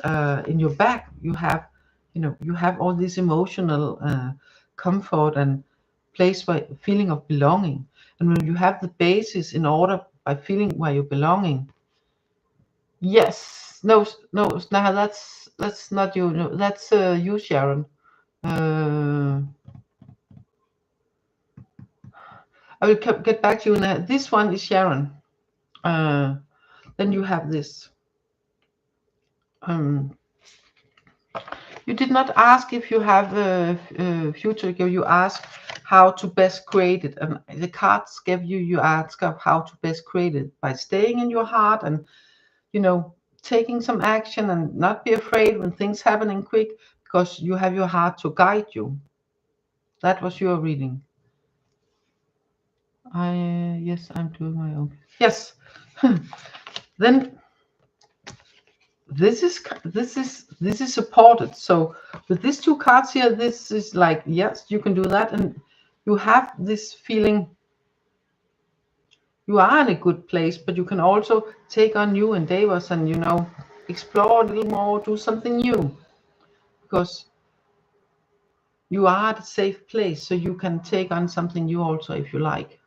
Speaker 1: in your back. You have, you know, you have all this emotional comfort and place by feeling of belonging. And when you have the basis in order by feeling where you're belonging, yes, no, Snaha, that's not you. No, that's you, Sharon. I will get back to you now. This one is Sharon. Then you have this. You did not ask if you have a future. You asked how to best create it, and the cards gave you. You ask of how to best create it by staying in your heart and, you know, taking some action and not be afraid when things happening quick, because you have your heart to guide you. That was your reading. Yes, I'm doing my own. Yes. Then this is supported. So with these two cards here, this is like, yes, you can do that, and you have this feeling you are in a good place, but you can also take on new endeavors and, you know, explore a little more, do something new, because you are at a safe place, so you can take on something new also if you like.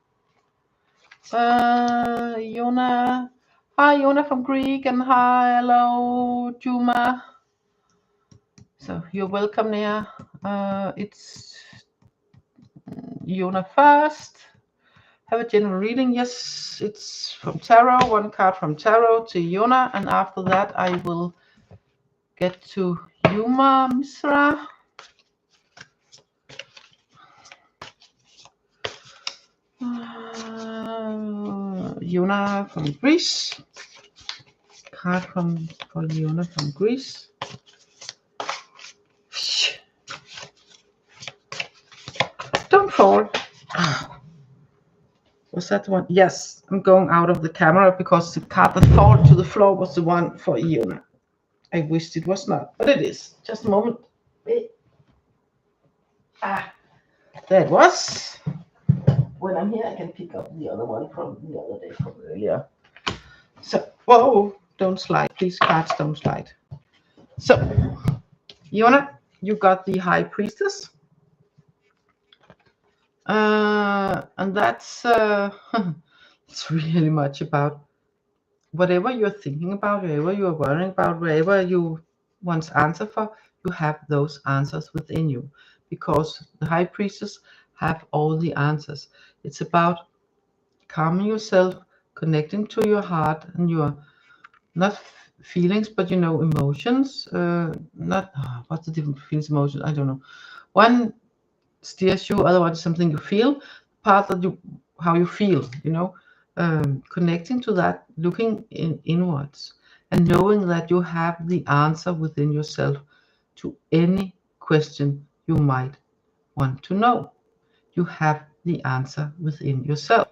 Speaker 1: Yona. Hi, Yona from Greek, and hi, hello, Juma. So you're welcome there. It's Yona first. Have a general reading. Yes, it's from tarot. One card from tarot to Yona, and after that I will get to Yuma Misra. Yona from Greece. Card for Yona from Greece. Don't fall. Was that the one? Yes, I'm going out of the camera because the card that fell to the floor was the one for Yona. I wished it was not, but it is. Just a moment. There it was. When I'm here, I can pick up the other one from the other day from earlier. So, whoa, don't slide. Please, cards, don't slide. So, Yona, you got the High Priestess. And that's it's really much about whatever you're thinking about, whatever you're worrying about, wherever you want answer for, you have those answers within you, because the High Priestess have all the answers. It's about calming yourself, connecting to your heart and your not feelings, but, you know, emotions. Not what's the difference between emotions? I don't know. One steers you, other one is something you feel. Part that you, how you feel, you know, connecting to that, looking inwards, and knowing that you have the answer within yourself to any question you might want to know. You have the answer within yourself.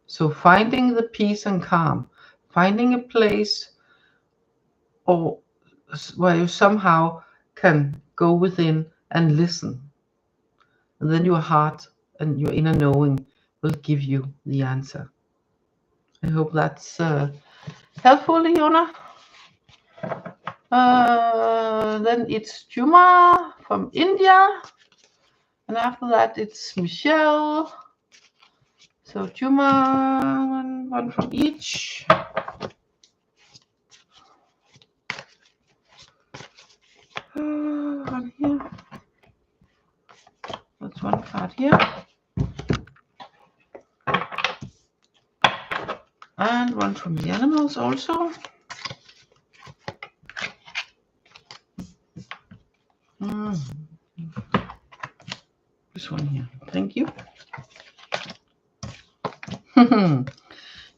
Speaker 1: So finding the peace and calm, finding a place or where you somehow can go within and listen, and then your heart and your inner knowing will give you the answer. I hope that's helpful, Leona. Then it's Juma from India. And after that, it's Michelle. So Juma, one from each. One here. That's one card here. And one from the animals also. This one here. Thank you.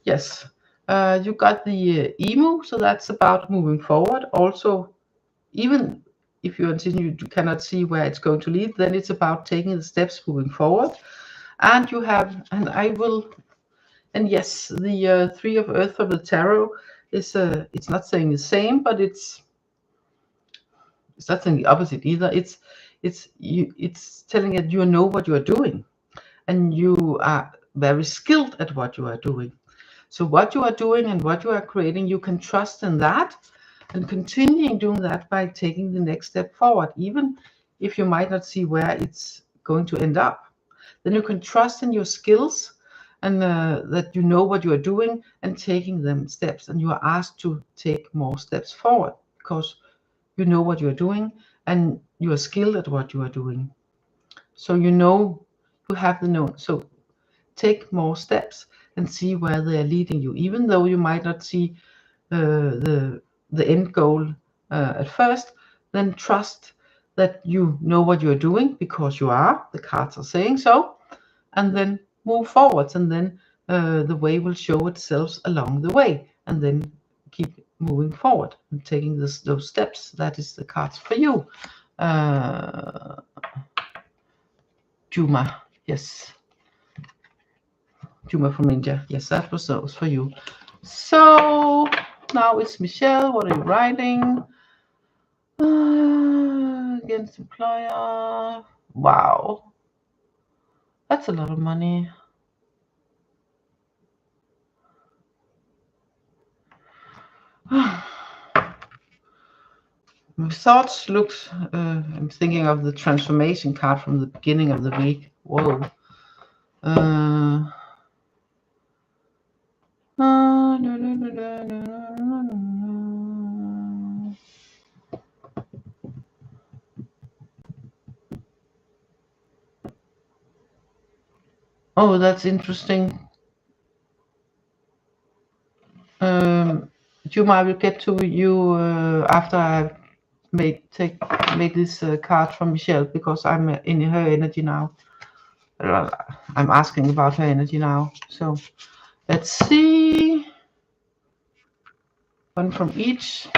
Speaker 1: Yes. You got the emu, so that's about moving forward. Also, even if you cannot see where it's going to lead, then it's about taking the steps moving forward. And you have, and I will, and yes, the Three of Earth from the tarot is it's not saying the same, but it's not saying the opposite either. It's telling that you know what you are doing, and you are very skilled at what you are doing. So what you are doing and what you are creating, you can trust in that and continuing doing that by taking the next step forward, even if you might not see where it's going to end up. Then you can trust in your skills and that you know what you are doing and taking them steps. And you are asked to take more steps forward because you know what you are doing and you are skilled at what you are doing. So you know, you have the know. So take more steps and see where they are leading you, even though you might not see the end goal at first. Then trust that you know what you're doing because you are. The cards are saying so, and then move forwards, and then the way will show itself along the way, and then keep moving forward and taking those steps. That is the cards for you, Juma. Yes. Juma from India. Yes, that was those for you. So now it's Michelle. What are you writing? Against employer. Wow. That's a lot of money. My thoughts looks. I'm thinking of the transformation card from the beginning of the week. Whoa. Oh, that's interesting. Juma, I will get to you after I've made this card from Michelle, because I'm in her energy now. I'm asking about her energy now. So let's see. One from each.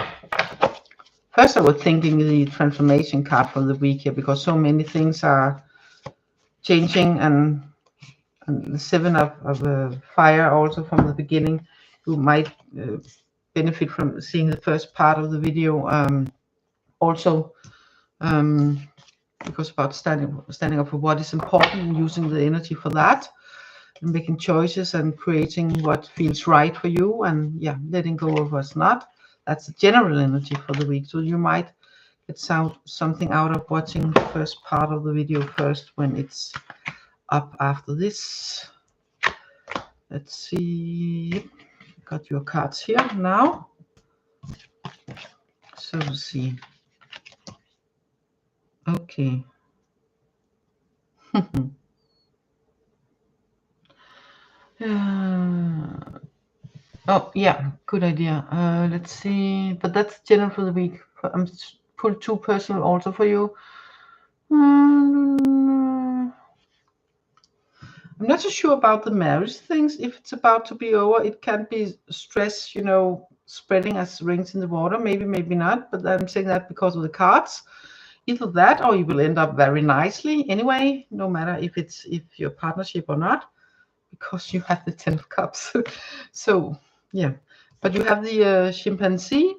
Speaker 1: First, I was thinking the transformation card for the week here, because so many things are changing, and the Seven of Fire also from the beginning. You might benefit from seeing the first part of the video. Also, because about standing up for what is important and using the energy for that, and making choices and creating what feels right for you, and yeah, letting go of what's not. That's the general energy for the week. So you might get something out of watching the first part of the video first when it's up after this. Let's see. Got your cards here now. So we'll see. Okay. Oh yeah, good idea. Let's see, but that's general for the week. I'm pull two personal also for you. I'm not so sure about the marriage things. If it's about to be over, it can be stress, you know, spreading as rings in the water. Maybe, maybe not. But I'm saying that because of the cards. Either that, or you will end up very nicely anyway, no matter if your partnership or not, because you have the 10 of Cups. So yeah, but you have the chimpanzee.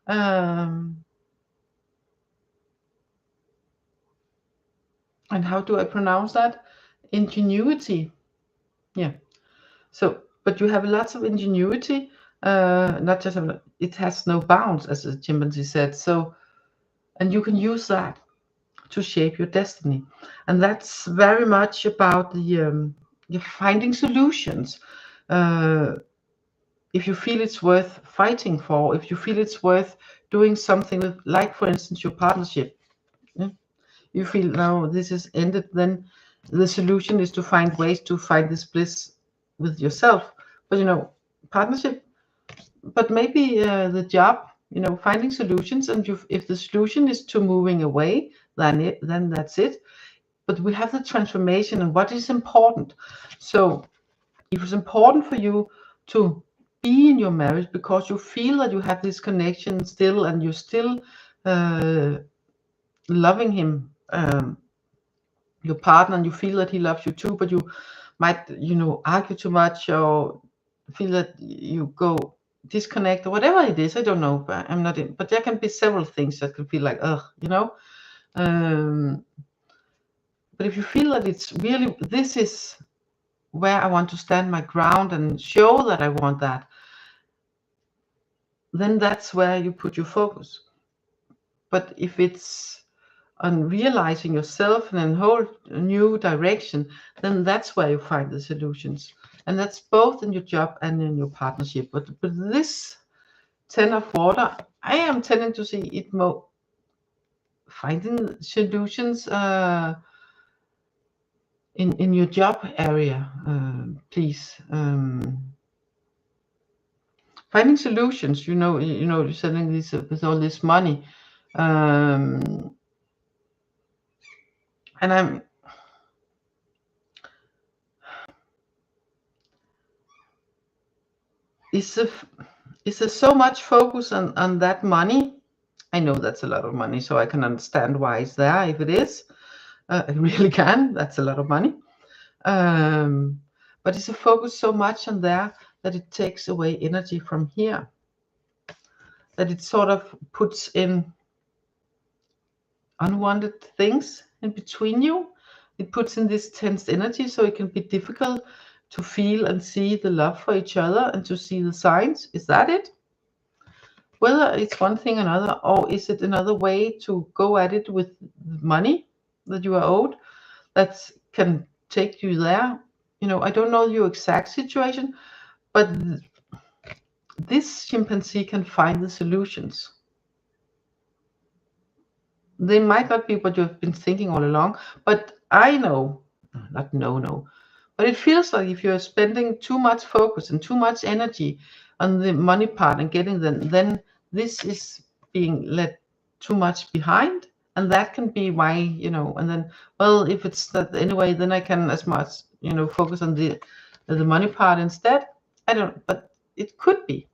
Speaker 1: And how do I pronounce that? Ingenuity. Yeah. So, but you have lots of ingenuity. Not just it has no bounds, as the chimpanzee said. So, and you can use that to shape your destiny. And that's very much about the you're finding solutions. If you feel it's worth fighting for, if you feel it's worth doing something with, like for instance your partnership, you feel now this is ended, then the solution is to find ways to find this bliss with yourself. But partnership, but maybe the job, finding solutions, and if the solution is to moving away, then that's it. But we have the transformation and what is important. So if it's important for you to be in your marriage because you feel that you have this connection still, and you're still loving him, your partner, and you feel that he loves you too, but you might argue too much, or feel that you go disconnect, or whatever it is. I don't know, but I'm not in, but there can be several things that can feel like but if you feel that it's really, this is where I want to stand my ground and show that I want that, then that's where you put your focus. But if it's on realizing yourself in a whole new direction, then that's where you find the solutions. And that's both in your job and in your partnership. But this 10 of water, I am tending to see it more finding solutions in your job area, please. Finding solutions, you're selling this with all this money. And is there so much focus on that money? I know that's a lot of money, so I can understand why it's there. If it is, I really can. That's a lot of money. But it's a focus so much on there that it takes away energy from here. That it sort of puts in unwanted things in between you. It puts in this tense energy, so it can be difficult to feel and see the love for each other and to see the signs. Is that it? Whether it's one thing or another, or is it another way to go at it with money that you are owed that can take you there? I don't know your exact situation, but this chimpanzee can find the solutions. They might not be what you've been thinking all along, but I know, but it feels like if you're spending too much focus and too much energy on the money part and getting them, then this is being left too much behind, and that can be why, and then, well, if it's not anyway, then I can as much, focus on the money part instead. I don't, but it could be.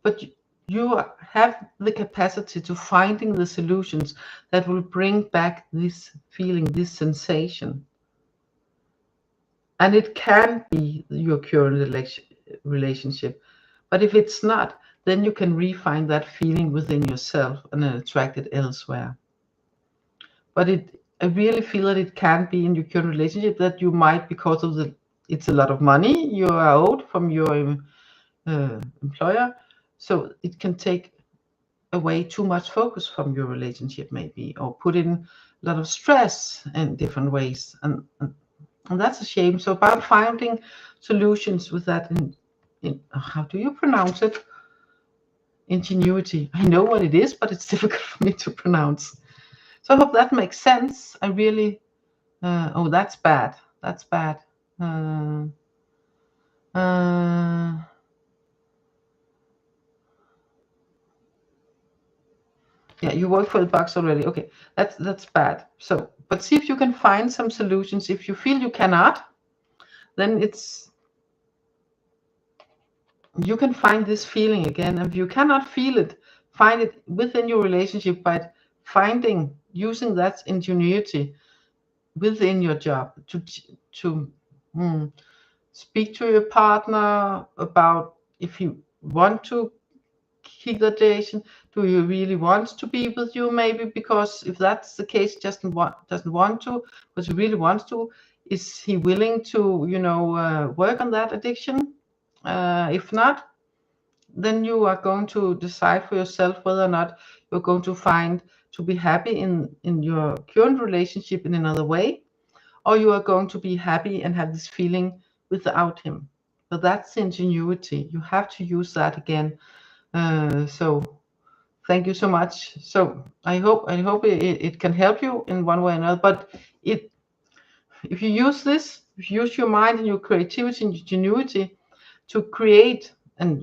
Speaker 1: But you have the capacity to finding the solutions that will bring back this feeling, this sensation. And it can be your current relationship. But if it's not, then you can refine that feeling within yourself and attract it elsewhere. But I really feel that it can be in your current relationship, that you might, because of it's a lot of money you are owed from your employer. So it can take away too much focus from your relationship, maybe, or put in a lot of stress in different ways. And that's a shame. So about finding solutions with that in how do you pronounce it? Ingenuity. I know what it is, but it's difficult for me to pronounce. So I hope that makes sense. I really, oh, that's bad. That's bad. Yeah, you work for the box already. Okay, that's bad. So, but see if you can find some solutions. If you feel you cannot, then you can find this feeling again. And if you cannot feel it, find it within your relationship by using that ingenuity within your job to speak to your partner about if you want to keep that relation. Do you really want to be with you? Maybe because if that's the case, doesn't want to, but he really wants to. Is he willing to, work on that addiction? If not, then you are going to decide for yourself whether or not you're going to find to be happy in your current relationship in another way, or you are going to be happy and have this feeling without him. So that's ingenuity. You have to use that again. So thank you so much. So I hope it can help you in one way or another. But if you use this, if you use your mind and your creativity and ingenuity to create and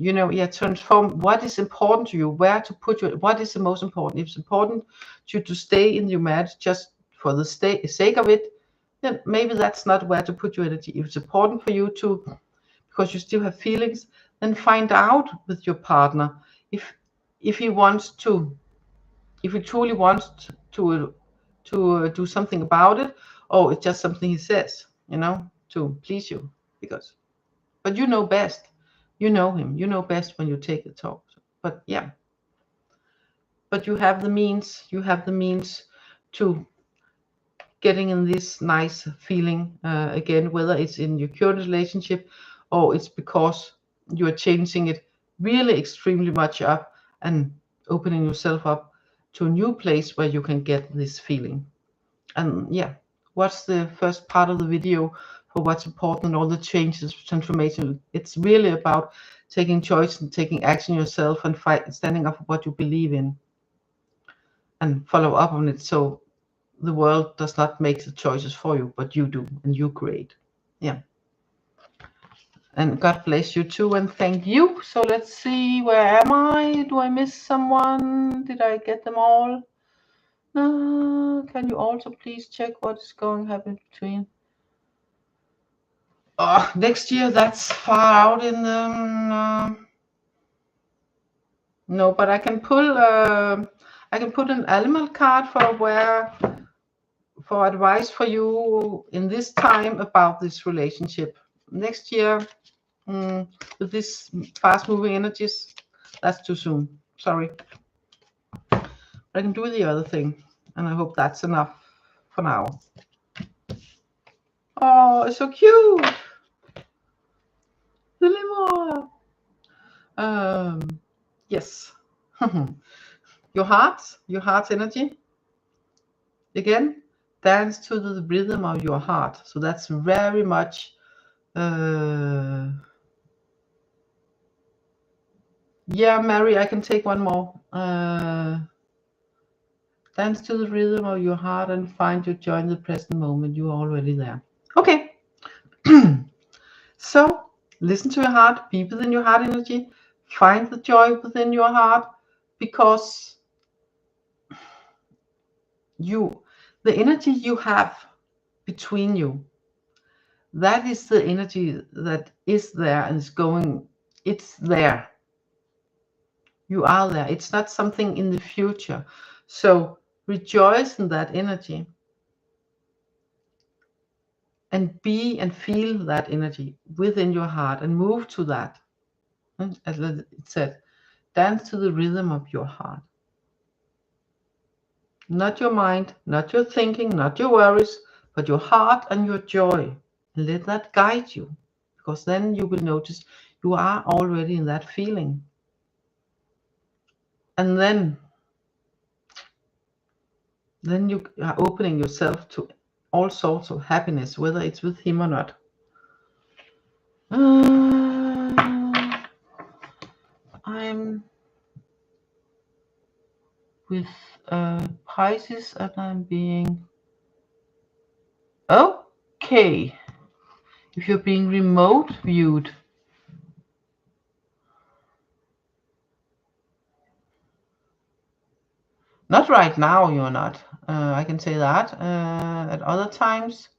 Speaker 1: transform what is important to you, where to put your, what is the most important. If it's important to stay in your marriage just for the sake of it, then maybe that's not where to put your energy. If it's important for you to, because you still have feelings, then find out with your partner if he wants to, if he truly wants to do something about it, or it's just something he says, to please you. But you know best. You know him. You know best when you take the talk. But yeah. But you have the means. You have the means to getting in this nice feeling again, whether it's in your current relationship or it's because you are changing it really extremely much up and opening yourself up to a new place where you can get this feeling. And yeah, watch the first part of the video for what's important and all the changes, transformation. It's really about taking choice and taking action yourself and standing up for what you believe in and follow up on it. So the world does not make the choices for you, but you do, and you create. Yeah. And God bless you too, and thank you. So let's see, where am I? Do I miss someone? Did I get them all? No. Can you also please check what is going to happen between? Oh, next year, that's far out in the... no, but I can pull. I can put an animal card for advice for you in this time about this relationship. Next year, with this fast-moving energies, that's too soon. Sorry. But I can do the other thing, and I hope that's enough for now. Oh, it's so cute. More. Yes. Your heart's energy. Again, dance to the rhythm of your heart. So that's very much yeah, Mary, I can take one more. Dance to the rhythm of your heart and find your joy in the present moment. You're already there. Okay. So listen to your heart, be within your heart energy, find the joy within your heart, because the energy you have between you, that is the energy that is there and is going, it's there. You are there. It's not something in the future. So rejoice in that energy and be and feel that energy within your heart and move to that. As it said, dance to the rhythm of your heart. Not your mind, not your thinking, not your worries, but your heart and your joy. And let that guide you, because then you will notice you are already in that feeling. And then you are opening yourself to all sorts of happiness, whether it's with him or not. I'm with Pisces and I'm being okay. If you're being remote viewed, not right now, you're not. I can say that. At other times,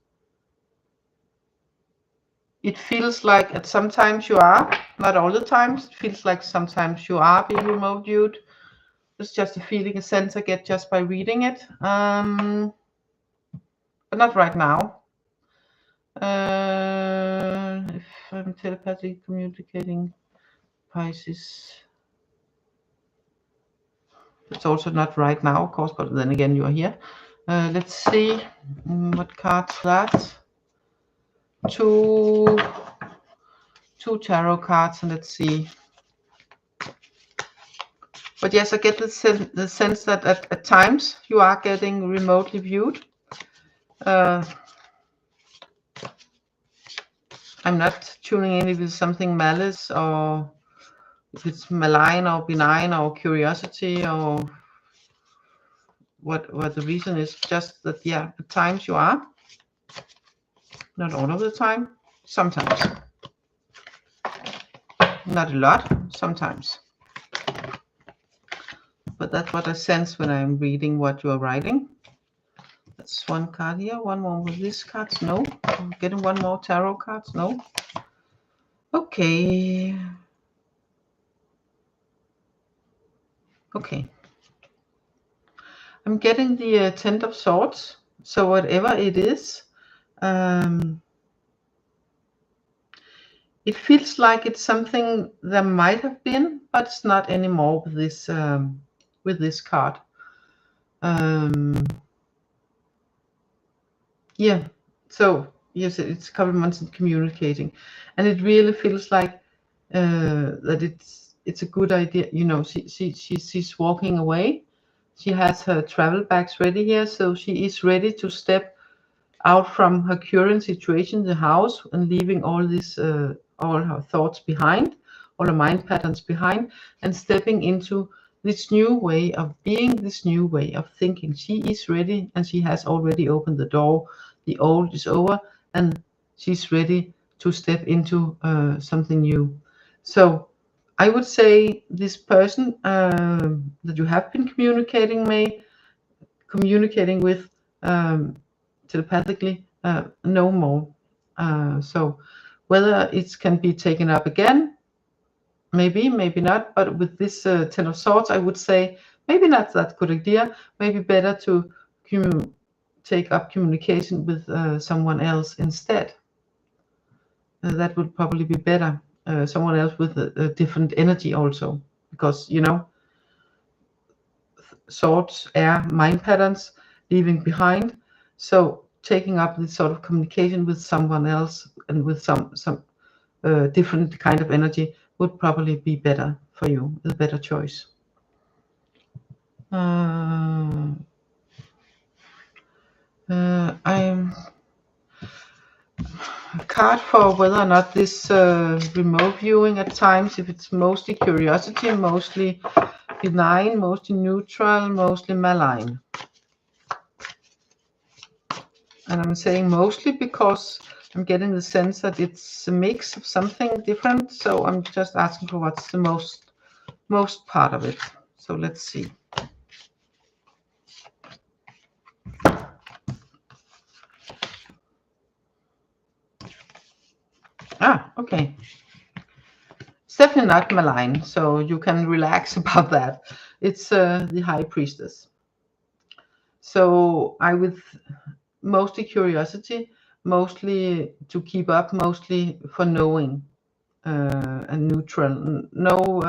Speaker 1: it feels like at sometimes you are, not all the times. It feels like sometimes you are being remote viewed. It's just a feeling, a sense I get just by reading it. But not right now. If I'm telepathically communicating, Pisces. It's also not right now, of course, but then again, you are here. Let's see what cards that. Two tarot cards, and let's see. But yes, I get the sense that at times you are getting remotely viewed. I'm not tuning in if it's something malice or if it's malign or benign or curiosity or what the reason is. Just that, yeah, at times you are. Not all of the time. Sometimes. Not a lot. Sometimes. But that's what I sense when I'm reading what you are writing. That's one card here. One more with these cards. No. I'm getting one more tarot cards. No. Okay. Okay. I'm getting the Ten of Swords. So whatever it is, it feels like it's something there might have been, but it's not anymore with this card. Yeah. So yes, it's a couple of months in communicating, and it really feels like that it's a good idea. You know, she's walking away. She has her travel bags ready here, so she is ready to step out from her current situation, the house, and leaving all this, all her thoughts behind, all her mind patterns behind, and stepping into this new way of being, this new way of thinking. She is ready, and she has already opened the door. The old is over, and she's ready to step into something new. So I would say this person that you have been communicating with telepathically, no more. So whether it can be taken up again, maybe not. But with this Ten of Swords, I would say maybe not that good idea. Maybe better to take up communication with someone else instead. That would probably be better. Someone else with a different energy also, because you know, swords, air, mind patterns, leaving behind. So taking up this sort of communication with someone else and with some different kind of energy would probably be better for you, a better choice. I'm a card for whether or not this remote viewing at times, if it's mostly curiosity, mostly benign, mostly neutral, mostly malign. And I'm saying mostly because I'm getting the sense that it's a mix of something different. So I'm just asking for what's the most part of it. So let's see. Okay. It's definitely not malign, so you can relax about that. It's the High Priestess. So I would mostly curiosity, mostly to keep up, mostly for knowing, and neutral. No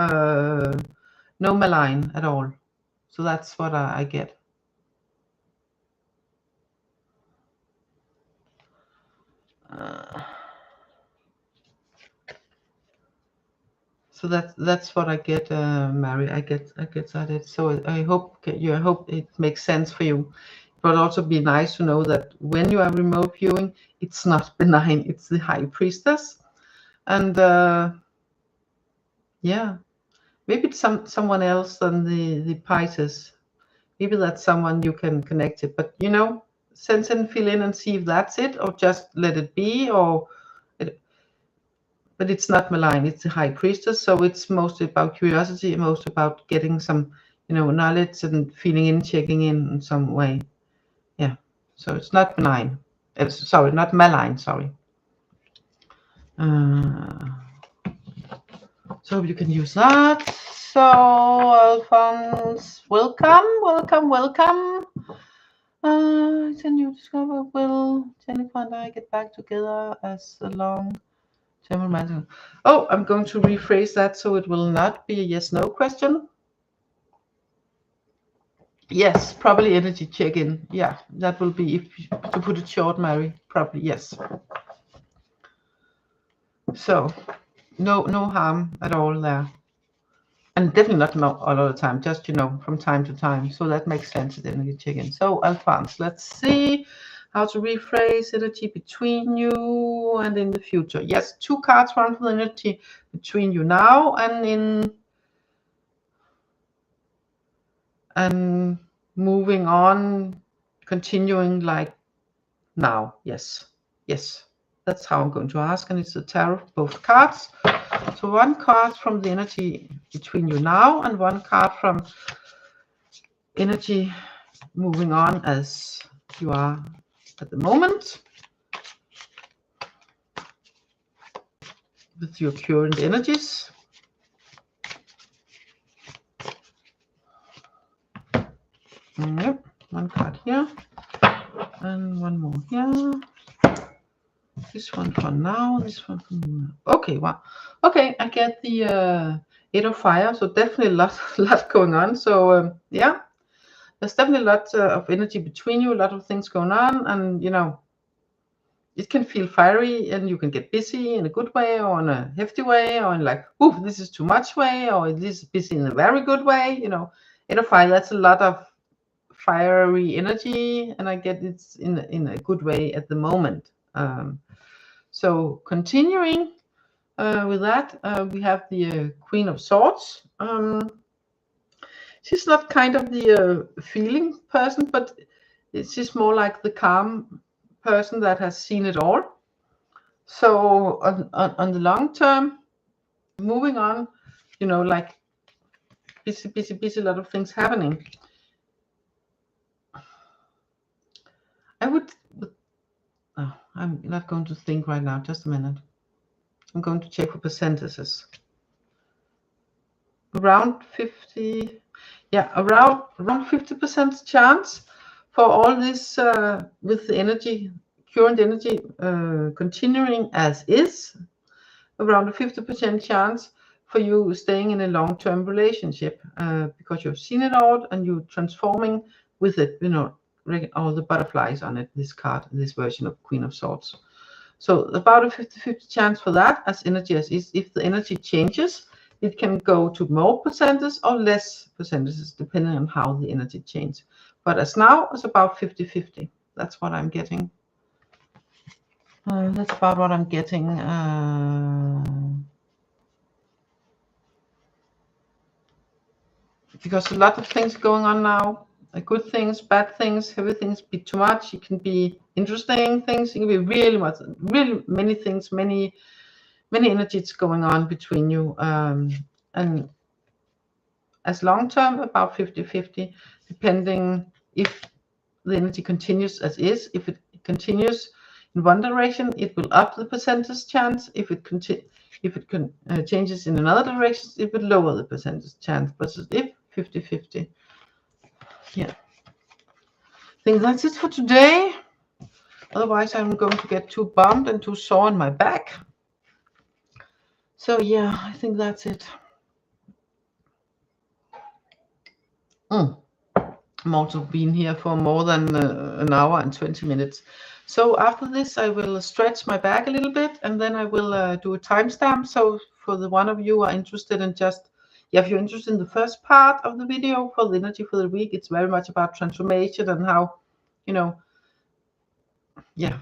Speaker 1: malign at all. So that's what I get. So that's what I get, Mary. I get that. So I hope it makes sense for you. It would also be nice to know that when you are remote viewing, it's not benign. It's the High Priestess, and yeah, maybe it's someone else than the Pisces. Maybe that's someone you can connect it. But you know, sense and feel in and see if that's it, or just let it be, or. But it's not malign, it's the High Priestess, so it's mostly about curiosity, mostly about getting some, you know, knowledge and feeling in, checking in some way. Yeah, so it's not benign. Sorry, not malign, sorry. So you can use that. So, Alphonse, welcome. Can you discover, will Jennifer and I get back together as a long Oh, I'm going to rephrase that so it will not be a yes/no question. Yes, probably energy check-in. Yeah, that will be, if to put it short, Mary, probably yes. So no harm at all there. And definitely not all of the time, just, from time to time. So that makes sense, the energy check-in. So Alphonse, let's see how to rephrase energy between you and in the future. Yes, 2 cards, one for the energy between you now and moving on, continuing like now. Yes, that's how I'm going to ask, and it's the tarot, both cards. So 1 card from the energy between you now, and 1 card from energy moving on as you are at the moment with your current energies. Yep, 1 card here and 1 more here. This one for now, this one for now. Okay, wow. Okay, I get the 8 of fire, so definitely a lot going on. So yeah, there's definitely a lot of energy between you, a lot of things going on, and it can feel fiery, and you can get busy in a good way or in a hefty way, or in like, ooh, this is too much way, or this is busy in a very good way. 8 of fire, that's a lot of fiery energy, and I get it's in a good way at the moment. So continuing with that, we have the Queen of Swords. She's not kind of the feeling person, but she's more like the calm person that has seen it all. So on the long term, moving on, like busy, a lot of things happening. I'm not going to think right now. Just a minute. I'm going to check for percentages. Around 50, yeah, around 50% chance for all this with the energy, current energy continuing as is. Around a 50% chance for you staying in a long-term relationship because you've seen it all and you're transforming with it, all the butterflies on it, this card, this version of Queen of Swords. So about a 50-50 chance for that, as energy as is. If the energy changes, it can go to more percentages or less percentages, depending on how the energy changes. But as now, it's about 50-50. That's what I'm getting. That's about what I'm getting. Because a lot of things going on now, good things, bad things, heavy things, be too much. It can be interesting things. It can be really many things, many energies going on between you. And as long term, about 50-50, depending if the energy continues as is. If it continues in one direction, it will up the percentage chance. If it changes in another direction, it will lower the percentage chance. But if 50-50, yeah. I think that's it for today. Otherwise, I'm going to get too bummed and too sore in my back. So yeah, I think that's it. I'm also been here for more than an hour and 20 minutes. So after this, I will stretch my back a little bit, and then I will do a timestamp. So for the one of you who are interested in if you're interested in the first part of the video for the energy for the week, it's very much about transformation and how,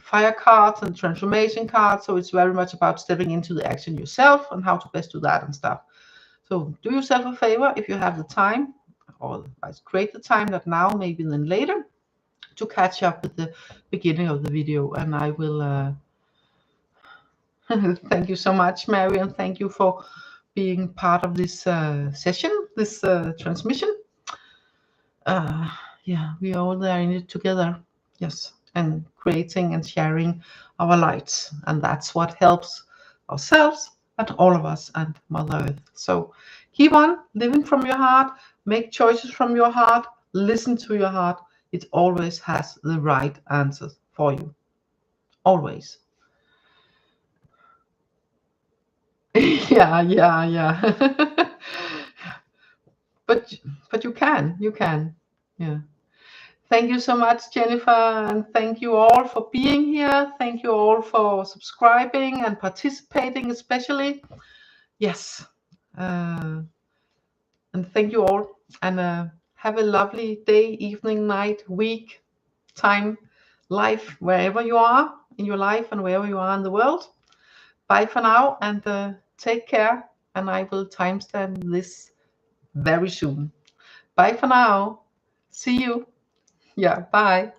Speaker 1: fire cards and transformation cards. So it's very much about stepping into the action yourself and how to best do that and stuff. So do yourself a favor if you have the time, or create the time, not now, maybe then later, to catch up with the beginning of the video. And I will thank you so much, Mary, and thank you for being part of this session, this transmission. We are all there in it together. Yes, and creating and sharing our lights, and that's what helps ourselves and all of us and Mother Earth. So keep on living from your heart, make choices from your heart, listen to your heart. It always has the right answers for you. Always. Yeah. but you can. Yeah. Thank you so much, Jennifer, and thank you all for being here. Thank you all for subscribing and participating, especially. Yes. And thank you all. And have a lovely day, evening, night, week, time, life, wherever you are in your life and wherever you are in the world. Bye for now, and take care. And I will timestamp this very soon. Bye for now. See you. Yeah, bye.